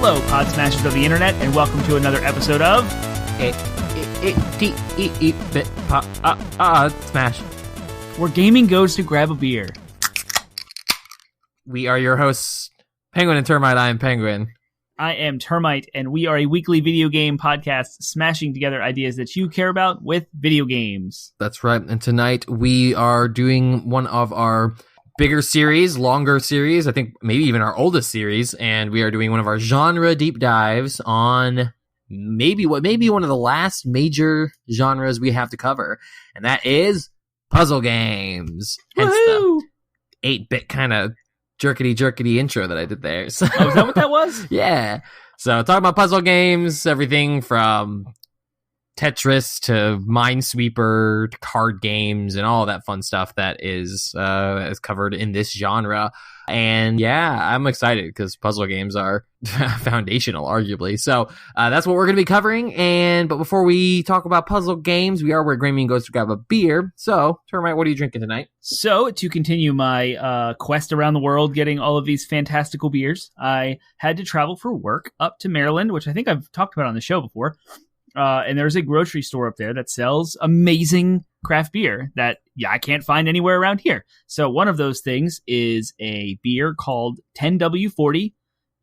Hello, Pod Smashers of the Internet, and welcome to another episode of Smash. Where Gaming Goes to Grab a Beer. We are your hosts, Penguin and Termite. I am Penguin. I am Termite, and we are a weekly video game podcast smashing together ideas that you care about with video games. That's right, and tonight we are doing one of our bigger series, longer series, I think maybe even our oldest series, and we are doing one of our genre deep dives on maybe one of the last major genres we have to cover, and that is puzzle games. Hence the 8-bit kind of jerkety intro that I did there. So, oh, is that what that was? Yeah. So talking about puzzle games, everything from Tetris to Minesweeper to card games and all that fun stuff that is covered in this genre. And yeah, I'm excited because puzzle games are foundational, arguably. So that's what we're going to be covering. But before we talk about puzzle games, we are where Gaming Goes to Grab a Beer. So, Termite, what are you drinking tonight? So, to continue my quest around the world getting all of these fantastical beers, I had to travel for work up to Maryland, which I think I've talked about on the show before. And there's a grocery store up there that sells amazing craft beer that I can't find anywhere around here. So one of those things is a beer called 10W40.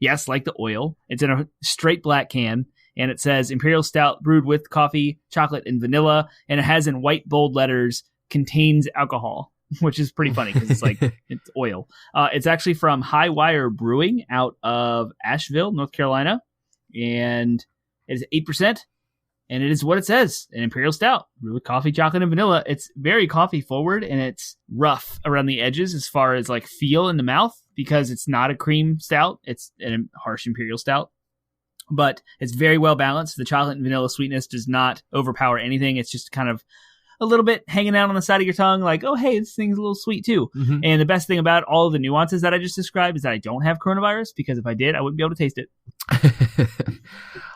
Yes, like the oil. It's in a straight black can, and it says Imperial Stout brewed with coffee, chocolate, and vanilla, and it has in white bold letters, contains alcohol, which is pretty funny because it's like it's oil. It's actually from High Wire Brewing out of Asheville, North Carolina, and it is 8%. And it is what it says, an Imperial Stout with coffee, chocolate, and vanilla. It's very coffee forward, and it's rough around the edges as far as like feel in the mouth because it's not a cream stout. It's a harsh Imperial Stout, but it's very well balanced. The chocolate and vanilla sweetness does not overpower anything. It's just kind of a little bit hanging out on the side of your tongue like, oh, hey, this thing's a little sweet too. Mm-hmm. And the best thing about all of the nuances that I just described is that I don't have coronavirus because if I did, I wouldn't be able to taste it.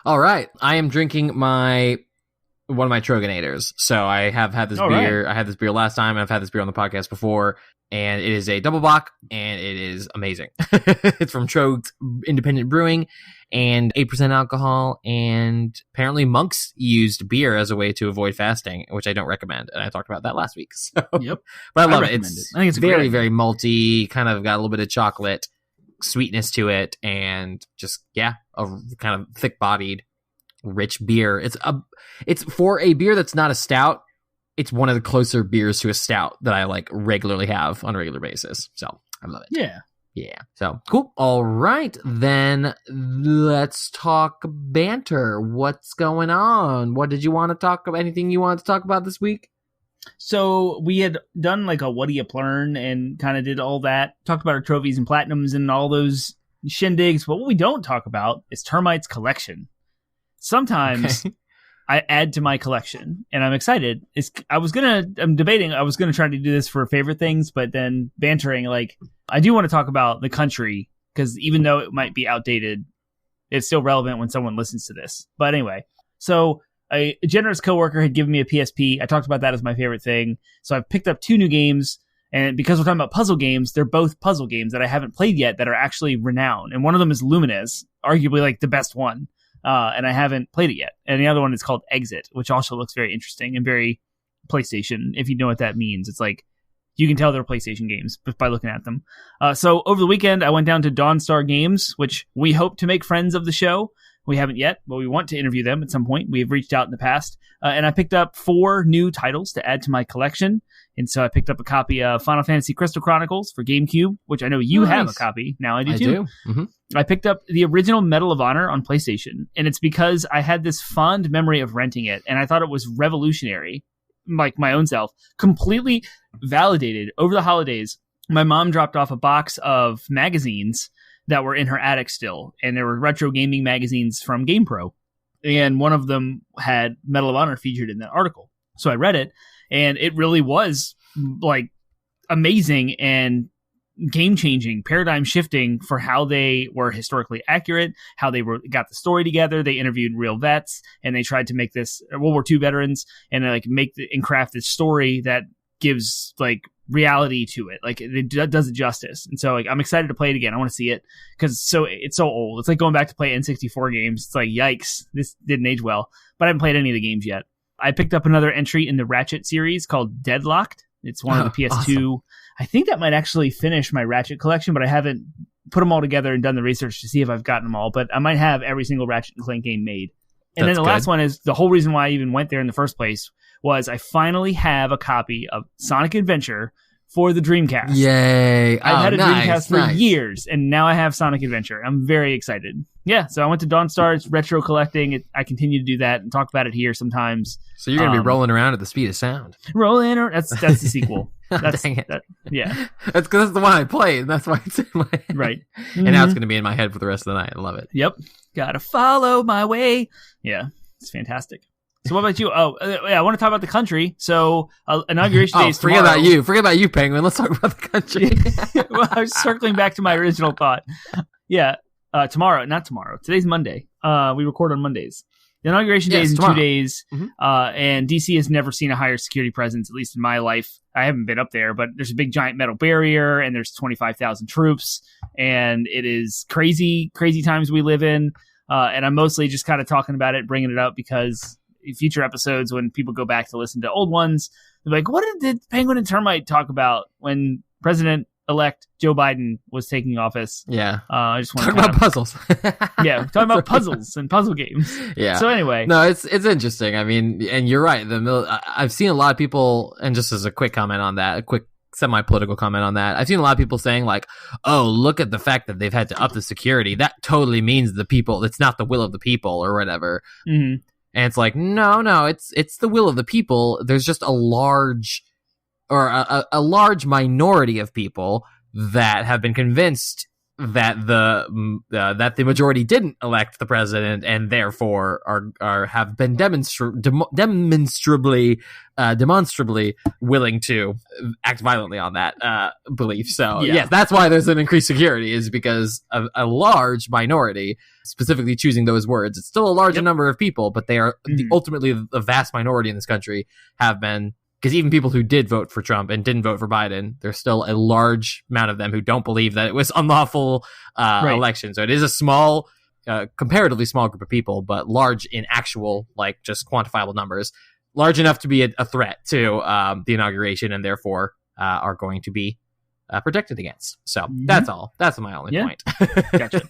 All right. I am drinking one of my Trogonators. So I have had this beer. Right. I had this beer last time, and I've had this beer on the podcast before, and it is a double bock, and it is amazing. It's from Trogs Independent Brewing, and 8% alcohol, and apparently monks used beer as a way to avoid fasting, which I don't recommend, and I talked about that last week. So. Yep. But I love it. I think it's very, very malty, kind of got a little bit of chocolate sweetness to it, and just a kind of thick-bodied, rich beer. It's for a beer that's not a stout. It's one of the closer beers to a stout that I like regularly have on a regular basis. So I love it. Yeah. So cool. All right, then let's talk banter. What's going on? What did you want to talk about? Anything you wanted to talk about this week? So we had done like a what do you learn and kind of did all that. Talked about our trophies and platinums and all those shindigs. But what we don't talk about is Termite's collection. Sometimes I add to my collection, and I'm excited. I'm debating. I was gonna try to do this for favorite things, but then bantering. Like I do want to talk about the country because even though it might be outdated, it's still relevant when someone listens to this. But anyway, so. A generous coworker had given me a PSP. I talked about that as my favorite thing. So I've picked up 2 new games. And because we're talking about puzzle games, they're both puzzle games that I haven't played yet that are actually renowned. And one of them is Lumines, arguably like the best one. And I haven't played it yet. And the other one is called Exit, which also looks very interesting and very PlayStation, if you know what that means. It's like, you can tell they're PlayStation games by looking at them. So over the weekend, I went down to Dawnstar Games, which we hope to make friends of the show. We haven't yet, but we want to interview them at some point. We have reached out in the past. And I picked up 4 new titles to add to my collection. And so I picked up a copy of Final Fantasy Crystal Chronicles for GameCube, which I know you have a copy. Now I do too. I do. Mm-hmm. I picked up the original Medal of Honor on PlayStation. And it's because I had this fond memory of renting it. And I thought it was revolutionary, like my own self, completely validated over the holidays. My mom dropped off a box of magazines that were in her attic still, and there were retro gaming magazines from GamePro, and one of them had Medal of Honor featured in that article. So I read it, and it really was like amazing and game-changing, paradigm-shifting for how they were historically accurate, how they got the story together. They interviewed real vets, and they tried to make this World War II veterans and craft this story that gives like reality to it. Like it does it justice. And so like I'm excited to play it again. I want to see it because it's so old. It's like going back to play N64 games. It's like, yikes, this didn't age well. But I haven't played any of the games yet. I picked up another entry in the Ratchet series called Deadlocked. It's one of the PS2. Awesome. I think that might actually finish my Ratchet collection, but I haven't put them all together and done the research to see if I've gotten them all. But I might have every single Ratchet & Clank game made. And then the last one is the whole reason why I even went there in the first place was I finally have a copy of Sonic Adventure for the Dreamcast. Yay. I've had a Dreamcast for years, and now I have Sonic Adventure. I'm very excited. Yeah, so I went to Dawnstar's retro collecting. I continue to do that and talk about it here sometimes. So you're going to be rolling around at the speed of sound. Rolling around? That's the sequel. That's, dang it. Yeah. That's because that's the one I played, and that's why it's in my head. Right. And now it's going to be in my head for the rest of the night. I love it. Yep. Gotta follow my way. Yeah, it's fantastic. So what about you? Oh, yeah, I want to talk about the country. So inauguration day is tomorrow. Forget about you, Penguin. Let's talk about the country. Well, I was circling back to my original thought. Yeah, not tomorrow. Today's Monday. We record on Mondays. The inauguration day is in tomorrow. 2 days, and DC has never seen a higher security presence, at least in my life. I haven't been up there, but there's a big giant metal barrier, and there's 25,000 troops, and it is crazy, crazy times we live in. And I'm mostly just kind of talking about it, bringing it up because in future episodes, when people go back to listen to old ones, they're like, what did Penguin and Termite talk about when President-elect Joe Biden was taking office? Yeah. I just want to talk about puzzles. Yeah, talking about puzzles and puzzle games. Yeah. So anyway. No, it's interesting. I mean, and you're right. I've seen a lot of people, and just as a quick comment on that, a quick semi-political comment on that, I've seen a lot of people saying like, oh, look at the fact that they've had to up the security. That totally means the people. It's not the will of the people or whatever. Mm-hmm. And it's like, no, it's the will of the people. There's just a large minority of people that have been convinced that the majority didn't elect the president, and therefore have been demonstrably willing to act violently on that belief. So yes, that's why there's an increased security, is because of a large minority specifically choosing those words. It's still a larger number of people, but they are ultimately the vast minority in this country have been. Because even people who did vote for Trump and didn't vote for Biden, there's still a large amount of them who don't believe that it was unlawful election. So it is a small, comparatively small group of people, but large in actual, like, just quantifiable numbers. Large enough to be a threat to the inauguration, and therefore are going to be protected against. So that's all. That's my only point. Gotcha.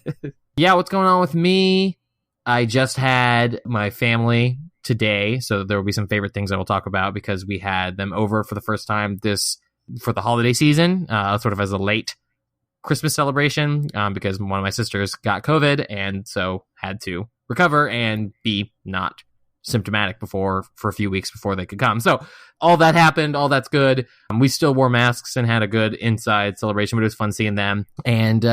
Yeah, what's going on with me? I just had my family today, so there will be some favorite things I will talk about because we had them over for the first time for the holiday season, sort of as a late Christmas celebration, because one of my sisters got COVID and so had to recover and be not symptomatic for a few weeks before they could come. So all that happened, all that's good. We still wore masks and had a good inside celebration, but it was fun seeing them. And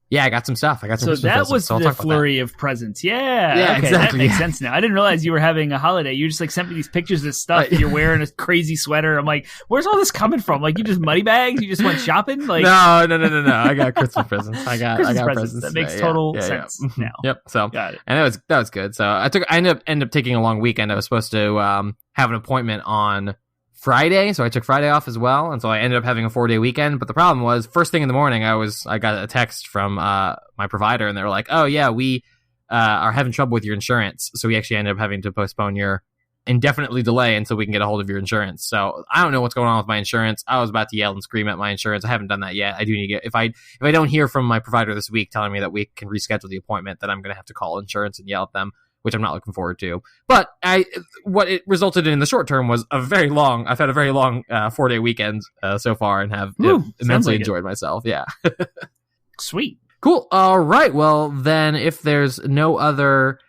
yeah, I got some stuff. I got some. So that was the flurry of presents. Yeah, okay, exactly. That makes sense now. I didn't realize you were having a holiday. You just like sent me these pictures of stuff. You're wearing a crazy sweater. I'm like, where's all this coming from? Like, you just money bags? You just went shopping? Like, no. I got Christmas presents. I got presents. That makes total sense now. Yep. So got it. And that was good. So I ended up taking a long weekend. I was supposed to have an appointment on Friday, so I took Friday off as well, and so I ended up having a 4-day weekend. But the problem was, first thing in the morning, I got a text from my provider, and they were like, "Oh yeah, we are having trouble with your insurance, so we actually ended up having to postpone your indefinitely delay until we can get a hold of your insurance." So I don't know what's going on with my insurance. I was about to yell and scream at my insurance. I haven't done that yet. I do need to get if I don't hear from my provider this week telling me that we can reschedule the appointment, then I'm going to have to call insurance and yell at them, which I'm not looking forward to. But what it resulted in the short term was I've had a very long 4-day weekend so far, and have immensely enjoyed myself. Yeah. Sweet. Cool. All right. Well, then if there's no other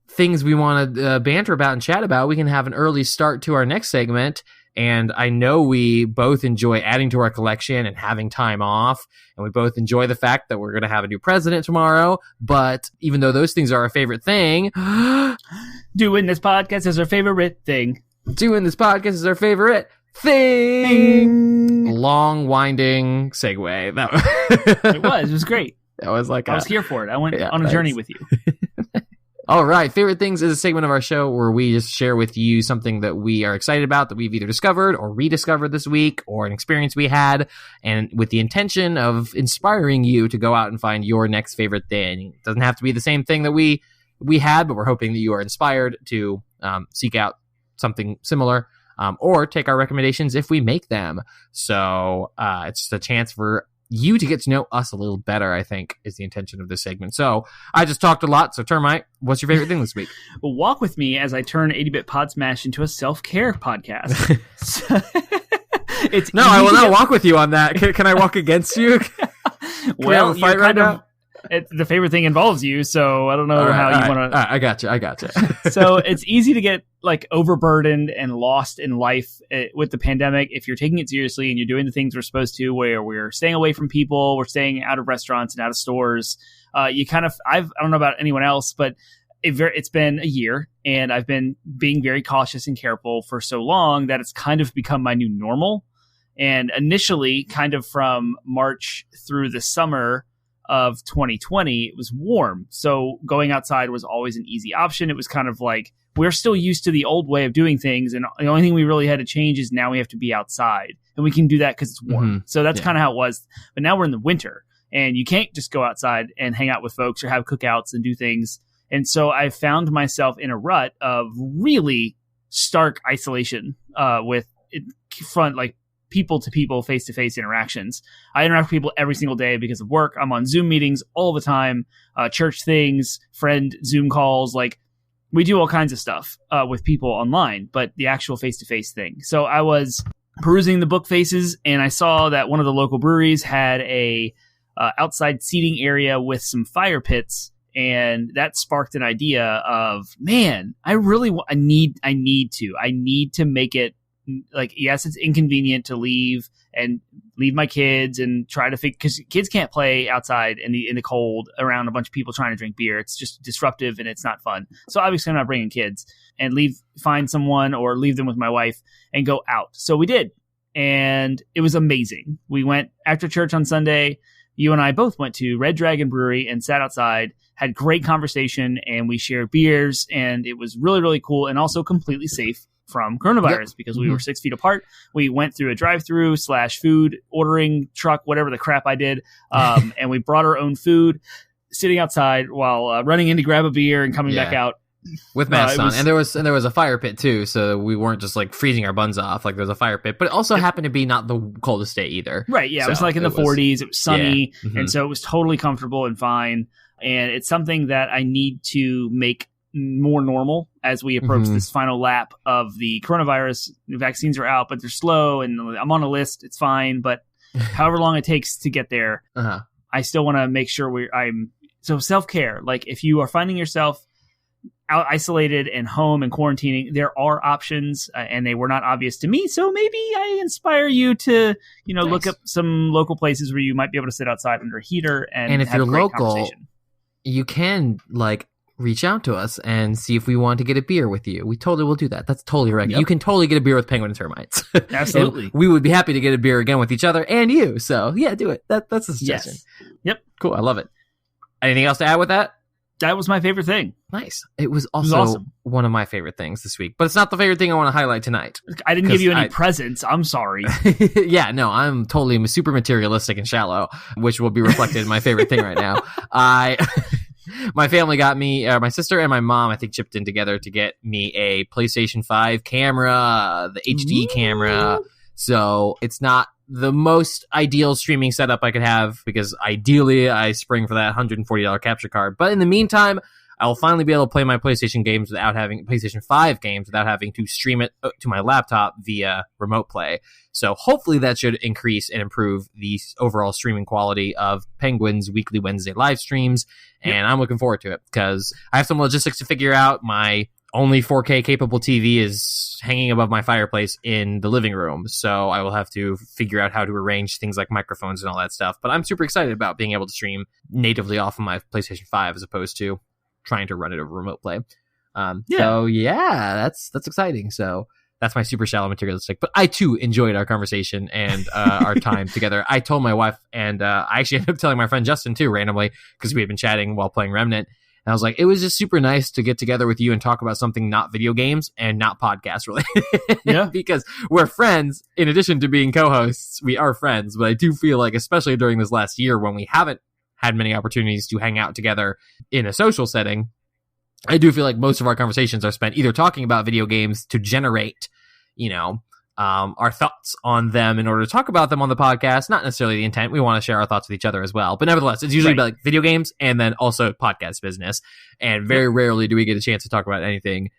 things we want to banter about and chat about, we can have an early start to our next segment. And I know we both enjoy adding to our collection and having time off. And we both enjoy the fact that we're going to have a new president tomorrow. But even though those things are our favorite thing, doing this podcast is our favorite thing. Doing this podcast is our favorite thing. Long, winding segue. It was great. That was like I was here for it. I went on a journey with you. All right. Favorite Things is a segment of our show where we just share with you something that we are excited about that we've either discovered or rediscovered this week, or an experience we had, and with the intention of inspiring you to go out and find your next favorite thing. It doesn't have to be the same thing that we had, but we're hoping that you are inspired to seek out something similar, or take our recommendations if we make them. So it's a chance for you to get to know us a little better, I think, is the intention of this segment. So I just talked a lot. So Termite, what's your favorite thing this week? Well, walk with me as I turn 80-Bit Pod Smash into a self-care podcast. I will not walk with you on that. Can I walk against you? Well, fight right now. The favorite thing involves you, so I don't know how you want to. I got you. So it's easy to get like overburdened and lost in life with the pandemic if you're taking it seriously and you're doing the things we're supposed to, where we're staying away from people, we're staying out of restaurants and out of stores. I don't know about anyone else, but it's been a year, and I've been being very cautious and careful for so long that it's kind of become my new normal. And initially, kind of from March through the summer of 2020, it was warm, so going outside was always an easy option. It was kind of like we're still used to the old way of doing things, and the only thing we really had to change is now we have to be outside, and we can do that because it's warm. Mm-hmm. So that's kind of how it was. But now we're in the winter, and you can't just go outside and hang out with folks or have cookouts and do things. And so I found myself in a rut of really stark isolation with people-to-people, face-to-face interactions. I interact with people every single day because of work. I'm on Zoom meetings all the time, church things, friend Zoom calls. Like, we do all kinds of stuff with people online, but the actual face-to-face thing. So I was perusing the book faces, and I saw that one of the local breweries had a outside seating area with some fire pits, and that sparked an idea of, man, I need to make it. Like, yes, it's inconvenient to leave my kids and try to because kids can't play outside in the cold around a bunch of people trying to drink beer. It's just disruptive and it's not fun. So obviously I'm not bringing kids, and find someone or leave them with my wife and go out. So we did. And it was amazing. We went after church on Sunday. You and I both went to Red Dragon Brewery and sat outside, had great conversation, and we shared beers, and it was really, really cool and also completely safe from coronavirus because we were 6 feet apart. We went through a drive-through / food ordering truck, whatever the crap I did. And we brought our own food, sitting outside while running in to grab a beer and coming back out with masks on. And there was a fire pit too. So we weren't just like freezing our buns off. Like, there was a fire pit, but it also happened to be not the coldest day either. Right. Yeah. So it was like in the 40s. It was sunny. Yeah. And so it was totally comfortable and fine. And it's something that I need to make more normal as we approach this final lap of the coronavirus. The vaccines are out, but they're slow, and I'm on a list. It's fine, but however long it takes to get there, I still want to make sure so self-care. Like, if you are finding yourself out isolated and home and quarantining, there are options, and they were not obvious to me. So maybe I inspire you to, look up some local places where you might be able to sit outside under a heater and if have you're a great local, conversation. You can reach out to us and see if we want to get a beer with you. We totally will do that. That's totally right. Yep. You can totally get a beer with Penguin and Termites. Absolutely. We would be happy to get a beer again with each other and you. So yeah, do it. That's a suggestion. Yes. Yep. Cool. I love it. Anything else to add with that? That was my favorite thing. Nice. It was also one of my favorite things this week, but it's not the favorite thing I want to highlight tonight. I didn't give you any presents. I'm sorry. Yeah, no, I'm totally super materialistic and shallow, which will be reflected in my favorite thing right now. My family got me, my sister and my mom, I think, chipped in together to get me a PlayStation 5 camera, the HD camera. So it's not the most ideal streaming setup I could have, because ideally I spring for that $140 capture card. But in the meantime, I'll finally be able to play my PlayStation 5 games without having to stream it to my laptop via remote play. So hopefully that should increase and improve the overall streaming quality of Penguin's weekly Wednesday live streams. And I'm looking forward to it because I have some logistics to figure out. My only 4K capable TV is hanging above my fireplace in the living room. So I will have to figure out how to arrange things like microphones and all that stuff. But I'm super excited about being able to stream natively off of my PlayStation 5 as opposed to trying to run it over remote play. So yeah, that's exciting. So that's my super shallow materialistic. But I too enjoyed our conversation and our time together. I told my wife, and I actually ended up telling my friend Justin too randomly because we had been chatting while playing Remnant. And I was like, it was just super nice to get together with you and talk about something not video games and not podcast related. Yeah. Because we're friends. In addition to being co-hosts, we are friends. But I do feel like, especially during this last year when we haven't had many opportunities to hang out together in a social setting, I do feel like most of our conversations are spent either talking about video games to generate, our thoughts on them in order to talk about them on the podcast. Not necessarily the intent. We want to share our thoughts with each other as well. But nevertheless, it's usually about like video games and then also podcast business. And very rarely do we get a chance to talk about anything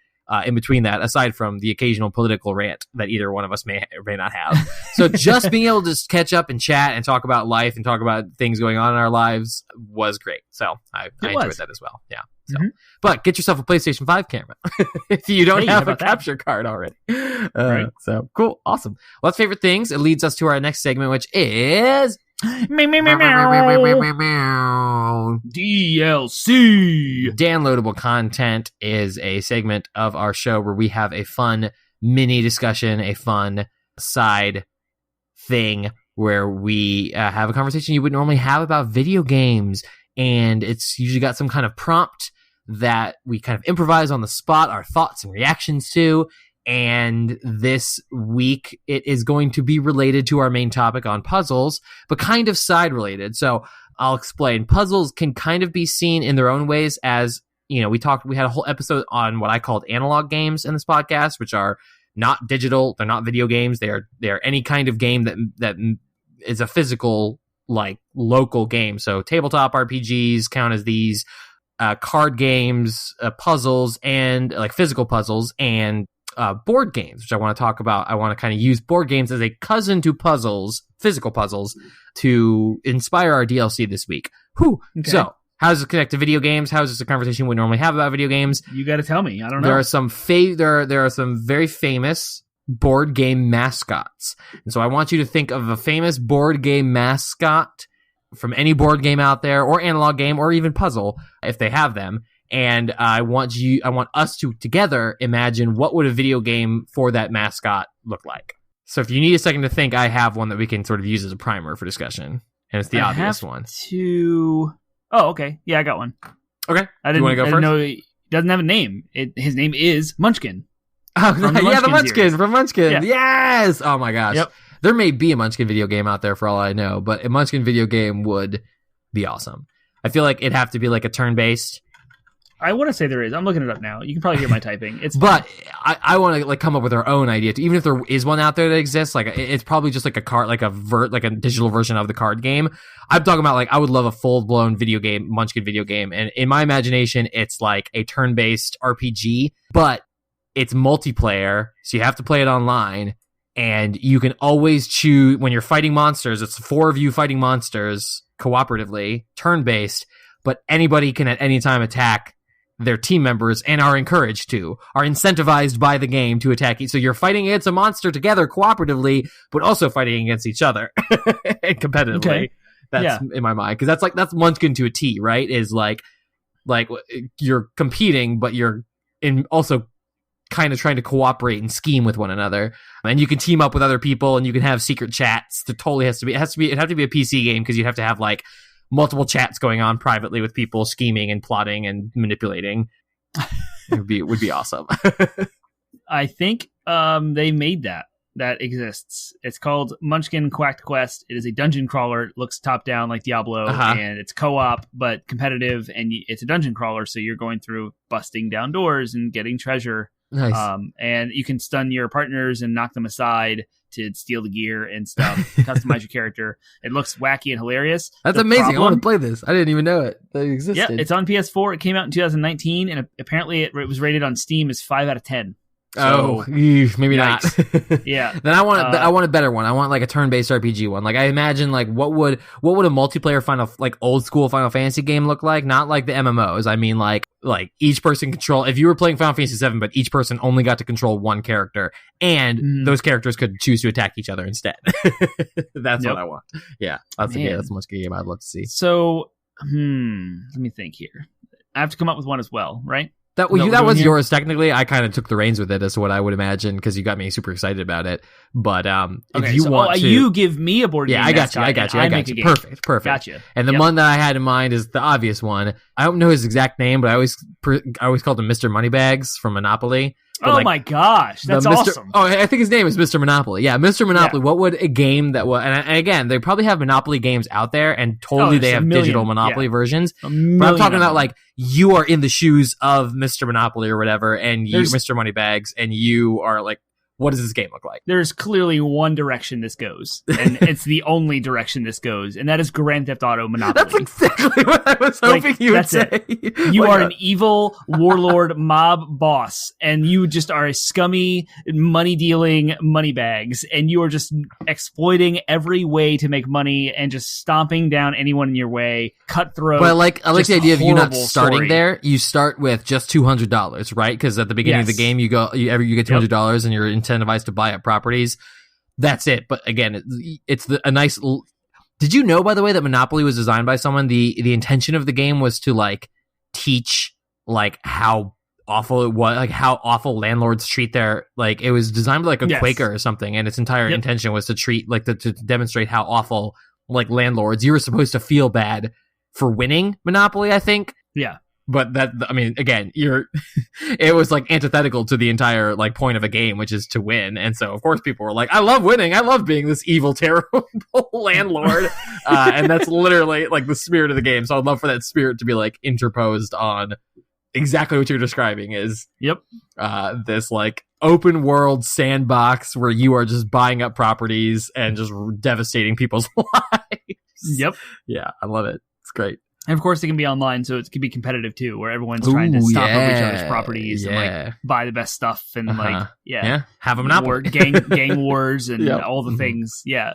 in between that, aside from the occasional political rant that either one of us may or may not have. So just being able to just catch up and chat and talk about life and talk about things going on in our lives was great. So I enjoyed that as well. Yeah. So, but get yourself a PlayStation 5 camera if you don't have a capture card already. Right. So cool. Awesome. Well, that's favorite things. It leads us to our next segment, which is DLC. Downloadable content is a segment of our show where we have a fun mini discussion, a fun side thing where we have a conversation you would normally have about video games. And it's usually got some kind of prompt that we kind of improvise on the spot, our thoughts and reactions to. And this week, it is going to be related to our main topic on puzzles, but kind of side related. So I'll explain. Puzzles can kind of be seen in their own ways as, we had a whole episode on what I called analog games in this podcast, which are not digital. They're not video games. They are any kind of game that is a physical, like local game. So tabletop RPGs count as these, card games, puzzles, and like physical puzzles, and board games, which I want to talk about. I want to kind of use board games as a cousin to puzzles, physical puzzles, to inspire our DLC this week. Okay. So how does this connect to video games? How is this a conversation we normally have about video games? You got to tell me. I don't know. There are some there are some very famous board game mascots. And so I want you to think of a famous board game mascot from any board game out there, or analog game, or even puzzle, if they have them. And I want us to together imagine what would a video game for that mascot look like. So if you need a second to think, I have one that we can sort of use as a primer for discussion. And it's the obvious one. Oh, okay. Yeah, I got one. Okay. Do you want to go first? No, he doesn't have a name. His name is Munchkin. Oh, the Munchkin series. From Munchkin. Yeah. Yes! Oh my gosh. Yep. There may be a Munchkin video game out there for all I know, but a Munchkin video game would be awesome. I feel like it'd have to be like a turn-based. I want to say there is. I'm looking it up now. You can probably hear my typing. But I want to like come up with our own idea. Even if there is one out there that exists, like it's probably just like a card, like a digital version of the card game. I'm talking about like I would love a full-blown video game, Munchkin video game, and in my imagination, it's like a turn-based RPG, but it's multiplayer, so you have to play it online. And you can always choose when you're fighting monsters. It's 4 of you fighting monsters cooperatively, turn-based, but anybody can at any time attack their team members and are incentivized by the game to attack you. So you're fighting against a monster together cooperatively, but also fighting against each other and competitively. Okay. That's in my mind. Because that's Munchkin to a T, right? Is like you're competing, but you're also kind of trying to cooperate and scheme with one another, and you can team up with other people, and you can have secret chats. It'd have to be a PC game because you'd have to have like multiple chats going on privately with people scheming and plotting and manipulating. It would be awesome. I think they made that exists. It's called Munchkin Quacked Quest. It is a dungeon crawler. It looks top down like Diablo, and it's co-op but competitive, and it's a dungeon crawler, so you're going through busting down doors and getting treasure. Nice. And you can stun your partners and knock them aside to steal the gear and stuff. Customize your character. It looks wacky and hilarious. That's amazing. I want to play this. I didn't even know it existed. Yeah, it's on PS4. It came out in 2019, and apparently it was rated on Steam as 5 out of 10. So, maybe not. Yeah. Then I want a better one. I want like a turn-based RPG one. Like I imagine like what would a multiplayer old school Final Fantasy game look like? Not like the MMOs. I mean like each person control. If you were playing Final Fantasy 7, but each person only got to control one character, and those characters could choose to attack each other instead. That's what I want. Yeah, that's a much good game I'd love to see. So, let me think here. I have to come up with one as well, right? That what we're that was doing here? yours technically. I kind of took the reins with it as to what I would imagine because you got me super excited about it. But if you want to, you give me a board game. yeah, I got you. Perfect. Gotcha. And the one that I had in mind is the obvious one. I don't know his exact name, but I always called him Mr. Moneybags from Monopoly. But oh my gosh, that's awesome. Oh, I think his name is Mr. Monopoly. Yeah, Mr. Monopoly. Yeah. What would a game that was... And again, they probably have Monopoly games out there, and totally they have digital Monopoly versions. But I'm talking about, like, you are in the shoes of Mr. Monopoly or whatever, and you're Mr. Moneybags, and you are like, what does this game look like? There's clearly one direction this goes, and it's the only direction this goes, and that is Grand Theft Auto Monopoly. That's exactly what I was hoping you would say. You are an evil warlord mob boss, and you just are a scummy, money-dealing moneybags, and you are just exploiting every way to make money and just stomping down anyone in your way, cutthroat. But I like the idea of you not starting story. there. You start with just $200, right? Because at the beginning of the game, you get $200, and you're incentivized to buy up properties. That's it. But again, it's a nice. Did you know, by the way, that Monopoly was designed by someone? The intention of the game was to like teach like how awful it was, like how awful landlords treat their, like it was designed like a Quaker or something, and its entire intention was to treat like to demonstrate how awful like landlords. You were supposed to feel bad for winning Monopoly, I think. Yeah. But that, I mean, again, it was like antithetical to the entire like point of a game, which is to win. And so, of course, people were like, I love winning. I love being this evil, terrible landlord. And that's literally like the spirit of the game. So I'd love for that spirit to be like interposed on exactly what you're describing is this like open world sandbox where you are just buying up properties and just devastating people's lives. Yep. Yeah, I love it. It's great. And of course, it can be online, so it can be competitive too, where everyone's trying to stomp over each other's properties and like buy the best stuff and like have a monopoly, gang wars and all the things. Yeah,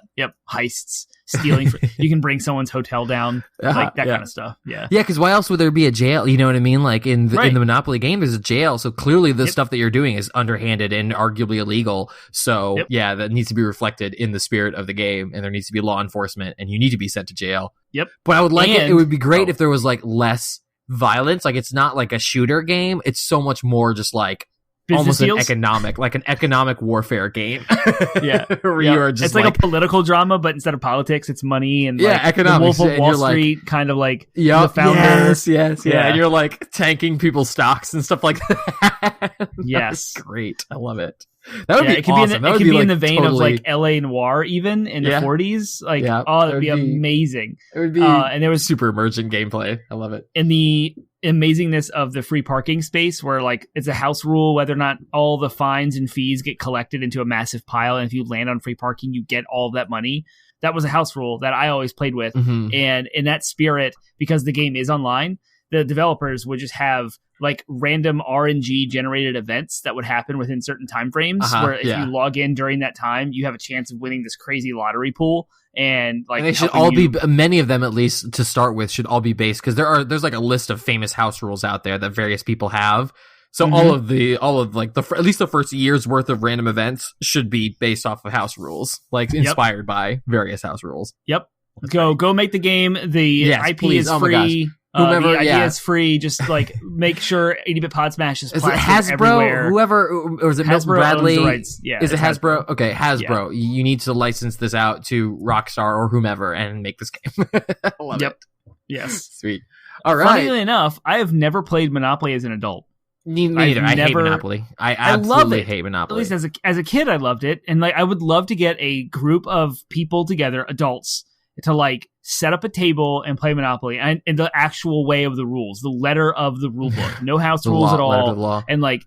heists, stealing. You can bring someone's hotel down, like that kind of stuff. Yeah, because why else would there be a jail? You know what I mean? Like in the Monopoly game, there's a jail, so clearly the stuff that you're doing is underhanded and arguably illegal. So that needs to be reflected in the spirit of the game, and there needs to be law enforcement, and you need to be sent to jail. Yep. But I would like it. It would be great if there was like less violence. Like it's not like a shooter game. It's so much more just like business almost deals? an economic warfare game. Where you are just it's like a political drama, but instead of politics, it's money and economics. The Wolf of Wall Street, kind of like the founder. Yes. And you're like tanking people's stocks and stuff like that. Yes. Great. I love it. That would be awesome. It could be in the vein of like LA Noire, even in the 40s. Like, that'd be amazing. It would be, and there was super emergent gameplay. I love it. And the amazingness of the free parking space, where like it's a house rule whether or not all the fines and fees get collected into a massive pile, and if you land on free parking, you get all of that money. That was a house rule that I always played with, and in that spirit, because the game is online, the developers would just have like random RNG generated events that would happen within certain time frames where if you log in during that time, you have a chance of winning this crazy lottery pool. And like, and they should all be, many of them at least to start with, should all be based, because there's like a list of famous house rules out there that various people have. So all of like at least the first year's worth of random events should be based off of house rules, like inspired by various house rules. Yep. Go make the game. The IP is free. Whomever, the idea is free. Just like make sure 80-bit Pod Smash is plastered Hasbro, everywhere. Whoever, or is it Milton Hasbro Bradley? Owns the rights. Yeah, is it Hasbro? Okay, Hasbro. Yeah. You need to license this out to Rockstar or whomever and make this game. I love it. Yes. Sweet. All right. Funnily enough, I have never played Monopoly as an adult. Neither. I hate Monopoly. I absolutely hate Monopoly. At least as a kid, I loved it, and like I would love to get a group of people together, adults, to like set up a table and play Monopoly and the actual way of the rules, the letter of the rule book, no house rules at all, and like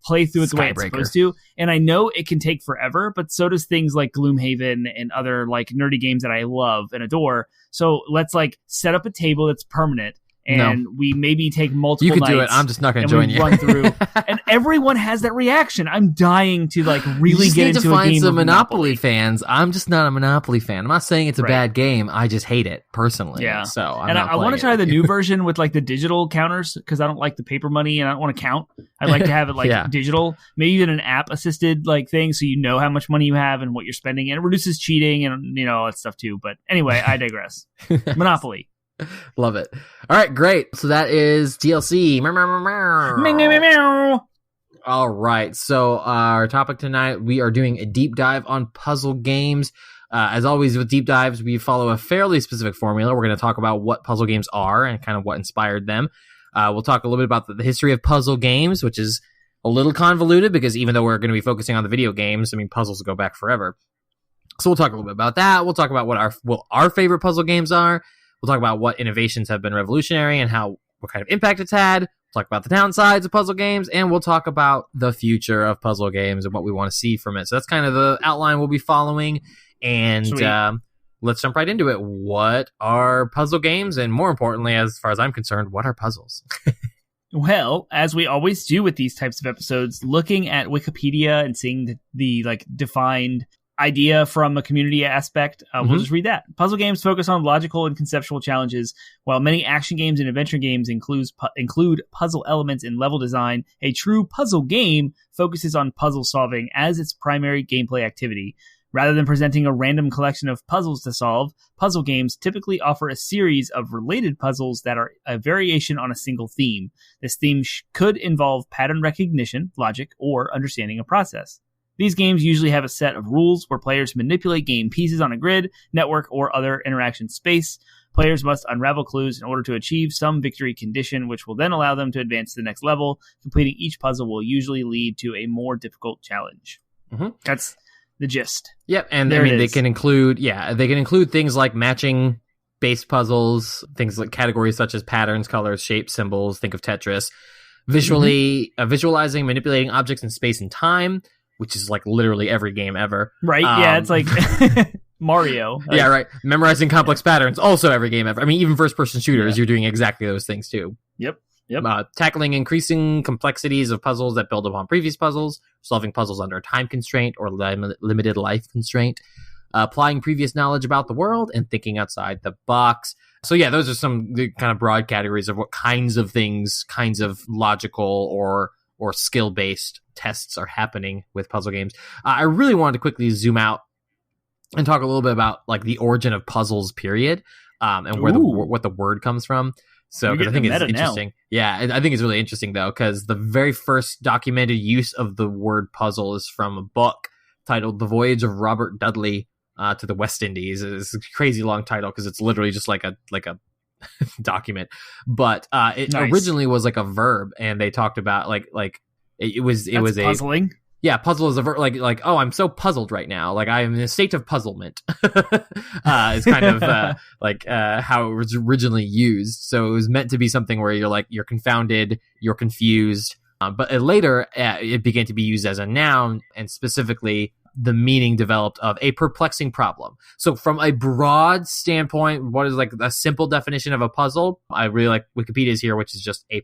play through it the way it's supposed to. And I know it can take forever, but so does things like Gloomhaven and other like nerdy games that I love and adore. So let's like set up a table that's permanent. And we maybe take multiple nights. You can do it. I'm just not going to join you. Run through, and everyone has that reaction. I'm dying to like really get into a game. You need to find some Monopoly fans. I'm just not a Monopoly fan. I'm not saying it's a bad game. I just hate it personally. Yeah. So I want to try the new version with like the digital counters, because I don't like the paper money and I don't want to count. I'd like to have it like digital, maybe even an app assisted like thing, so you know how much money you have and what you're spending, and it reduces cheating and all that stuff too. But anyway, I digress. Monopoly. Love it. All right, great. So that is DLC. Meow, meow, meow, meow. Meow, meow, meow, meow. All right. So our topic tonight, we are doing a deep dive on puzzle games. As always with deep dives, we follow a fairly specific formula. We're going to talk about what puzzle games are and kind of what inspired them. We'll talk a little bit about the history of puzzle games, which is a little convoluted because even though we're going to be focusing on the video games, I mean, puzzles go back forever. So we'll talk a little bit about that. We'll talk about what our favorite puzzle games are. We'll talk about what innovations have been revolutionary and what kind of impact it's had. We'll talk about the downsides of puzzle games, and we'll talk about the future of puzzle games and what we want to see from it. So that's kind of the outline we'll be following. And let's jump right into it. What are puzzle games? And more importantly, as far as I'm concerned, what are puzzles? Well, as we always do with these types of episodes, looking at Wikipedia and seeing the like defined idea from a community aspect, we'll just read that. Puzzle games focus on logical and conceptual challenges, while many action games and adventure games include puzzle elements in level design. A true puzzle game focuses on puzzle solving as its primary gameplay activity. Rather than presenting a random collection of puzzles to solve, puzzle games typically offer a series of related puzzles that are a variation on a single theme. This theme could involve pattern recognition, logic, or understanding a process. These games usually have a set of rules where players manipulate game pieces on a grid, network, or other interaction space. Players must unravel clues in order to achieve some victory condition, which will then allow them to advance to the next level. Completing each puzzle will usually lead to a more difficult challenge. That's the gist. Yep, and I mean they can include things like matching based puzzles, things like categories such as patterns, colors, shapes, symbols. Think of Tetris. Visualizing, manipulating objects in space and time, which is like literally every game ever. Right, yeah, it's like Mario. Like, yeah, right. Memorizing complex patterns, also every game ever. I mean, even first-person shooters, you're doing exactly those things too. Yep. Tackling increasing complexities of puzzles that build upon previous puzzles, solving puzzles under a time constraint or limited life constraint, applying previous knowledge about the world, and thinking outside the box. So yeah, those are some kind of broad categories of what kinds of things, kinds of logical or skill-based tests are happening with puzzle games. I really wanted to quickly zoom out and talk a little bit about like the origin of puzzles, period, and where what the word comes from. So, because I think it's interesting. Now. Yeah, I think it's really interesting, though, because the very first documented use of the word puzzle is from a book titled The Voyage of Robert Dudley to the West Indies. It's a crazy long title because it's literally just like a document. But it originally was like a verb, and they talked about like it was puzzling. Yeah, puzzle is a verb, like oh, I'm so puzzled right now. Like I am in a state of puzzlement. Is kind of how it was originally used. So it was meant to be something where you're confounded, you're confused. But later it began to be used as a noun, and specifically the meaning developed of a perplexing problem. So from a broad standpoint, what is like a simple definition of a puzzle? I really like Wikipedia's here, which is just a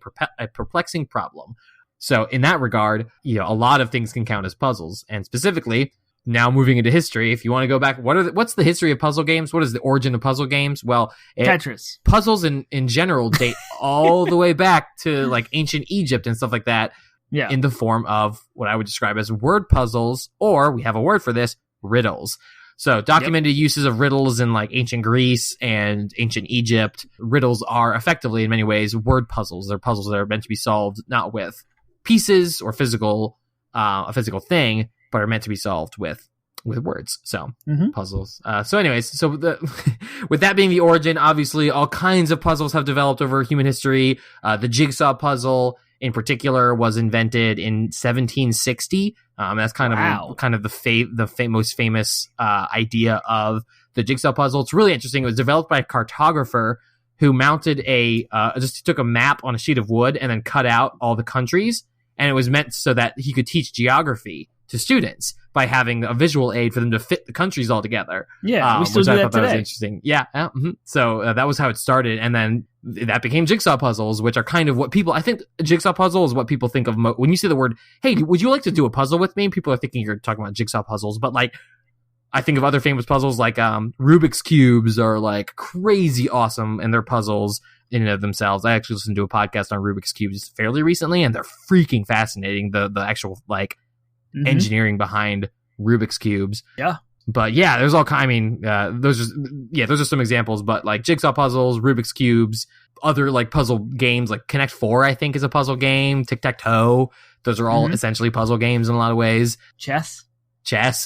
perplexing problem. So in that regard, a lot of things can count as puzzles. And specifically, now moving into history, if you want to go back, what's the history of puzzle games? What is the origin of puzzle games? Well, Tetris. Puzzles in general date all the way back to like ancient Egypt and stuff like that. Yeah. In the form of what I would describe as word puzzles, or we have a word for this, riddles. So documented uses of riddles in like ancient Greece and ancient Egypt. Riddles are effectively, in many ways, word puzzles. They're puzzles that are meant to be solved not with pieces or a physical thing, but are meant to be solved with words. So puzzles. So anyways, with that being the origin, obviously all kinds of puzzles have developed over human history. The jigsaw puzzle in particular was invented in 1760. That's kind of the most famous idea of the jigsaw puzzle. It's really interesting. It was developed by a cartographer who mounted just took a map on a sheet of wood and then cut out all the countries. And it was meant so that he could teach geography to students by having a visual aid for them to fit the countries all together. Yeah, we still do that today. That was interesting. Yeah. So that was how it started. And then that became jigsaw puzzles, which are kind of what people, I think jigsaw puzzle is what people think of when you say the word, hey, would you like to do a puzzle with me? People are thinking you're talking about jigsaw puzzles, but like, I think of other famous puzzles like Rubik's Cubes are like crazy awesome, and they're puzzles in and of themselves. I actually listened to a podcast on Rubik's Cubes fairly recently, and they're freaking fascinating. The actual like engineering behind Rubik's Cubes. Yeah. But yeah, there's all kind. I mean, those are some examples. But like jigsaw puzzles, Rubik's cubes, other like puzzle games, like Connect 4, I think is a puzzle game. Tic Tac Toe. Those are all essentially puzzle games in a lot of ways. Chess,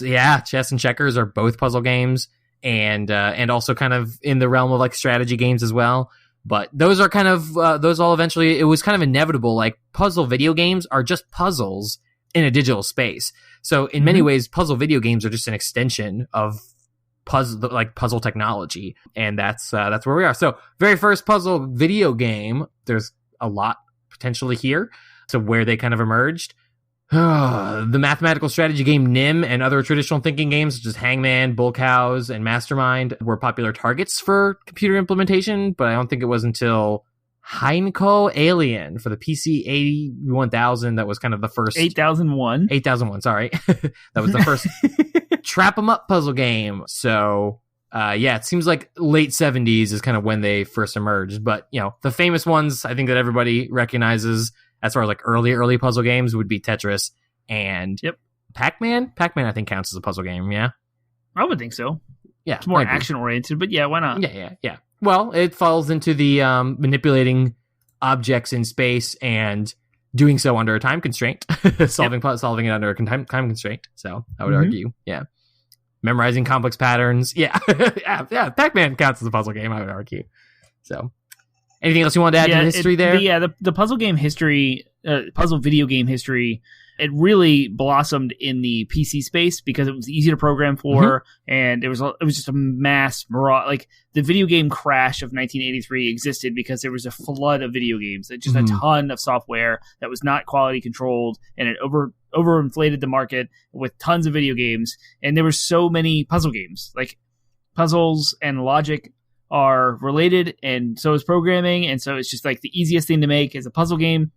yeah, chess and checkers are both puzzle games, and also kind of in the realm of like strategy games as well. But those are kind of those all eventually. It was kind of inevitable. Like puzzle video games are just puzzles in a digital space. So in many ways, puzzle video games are just an extension of puzzle technology, and that's where we are. So very first puzzle video game, there's a lot potentially here. So where they kind of emerged, the mathematical strategy game Nim and other traditional thinking games such as Hangman, Bull Cows, and Mastermind were popular targets for computer implementation, but I don't think it was until Heinko Alien for the PC 81000 that was kind of the first 8001, sorry. That was the first trap 'em up puzzle game. So yeah, it seems like late 70s is kind of when they first emerged. But the famous ones I think that everybody recognizes as far as like early puzzle games would be Tetris and Pac-Man. Pac-Man I think counts as a puzzle game. Yeah, I would think so. Yeah, it's more action oriented, but yeah, why not? Yeah. Well, it falls into the manipulating objects in space and doing so under a time constraint, solving it under a time constraint. So I would argue, memorizing complex patterns. Yeah, yeah. Pac-Man counts as a puzzle game, I would argue. So, anything else you want to add to the history there? The puzzle game history, puzzle video game history. It really blossomed in the PC space because it was easy to program for, and it was just a mass mirage. Like the video game crash of 1983 existed because there was a flood of video games, just a ton of software that was not quality controlled, and it overinflated the market with tons of video games. And there were so many puzzle games. Like puzzles and logic are related, and so is programming, and so it's just like the easiest thing to make is a puzzle game.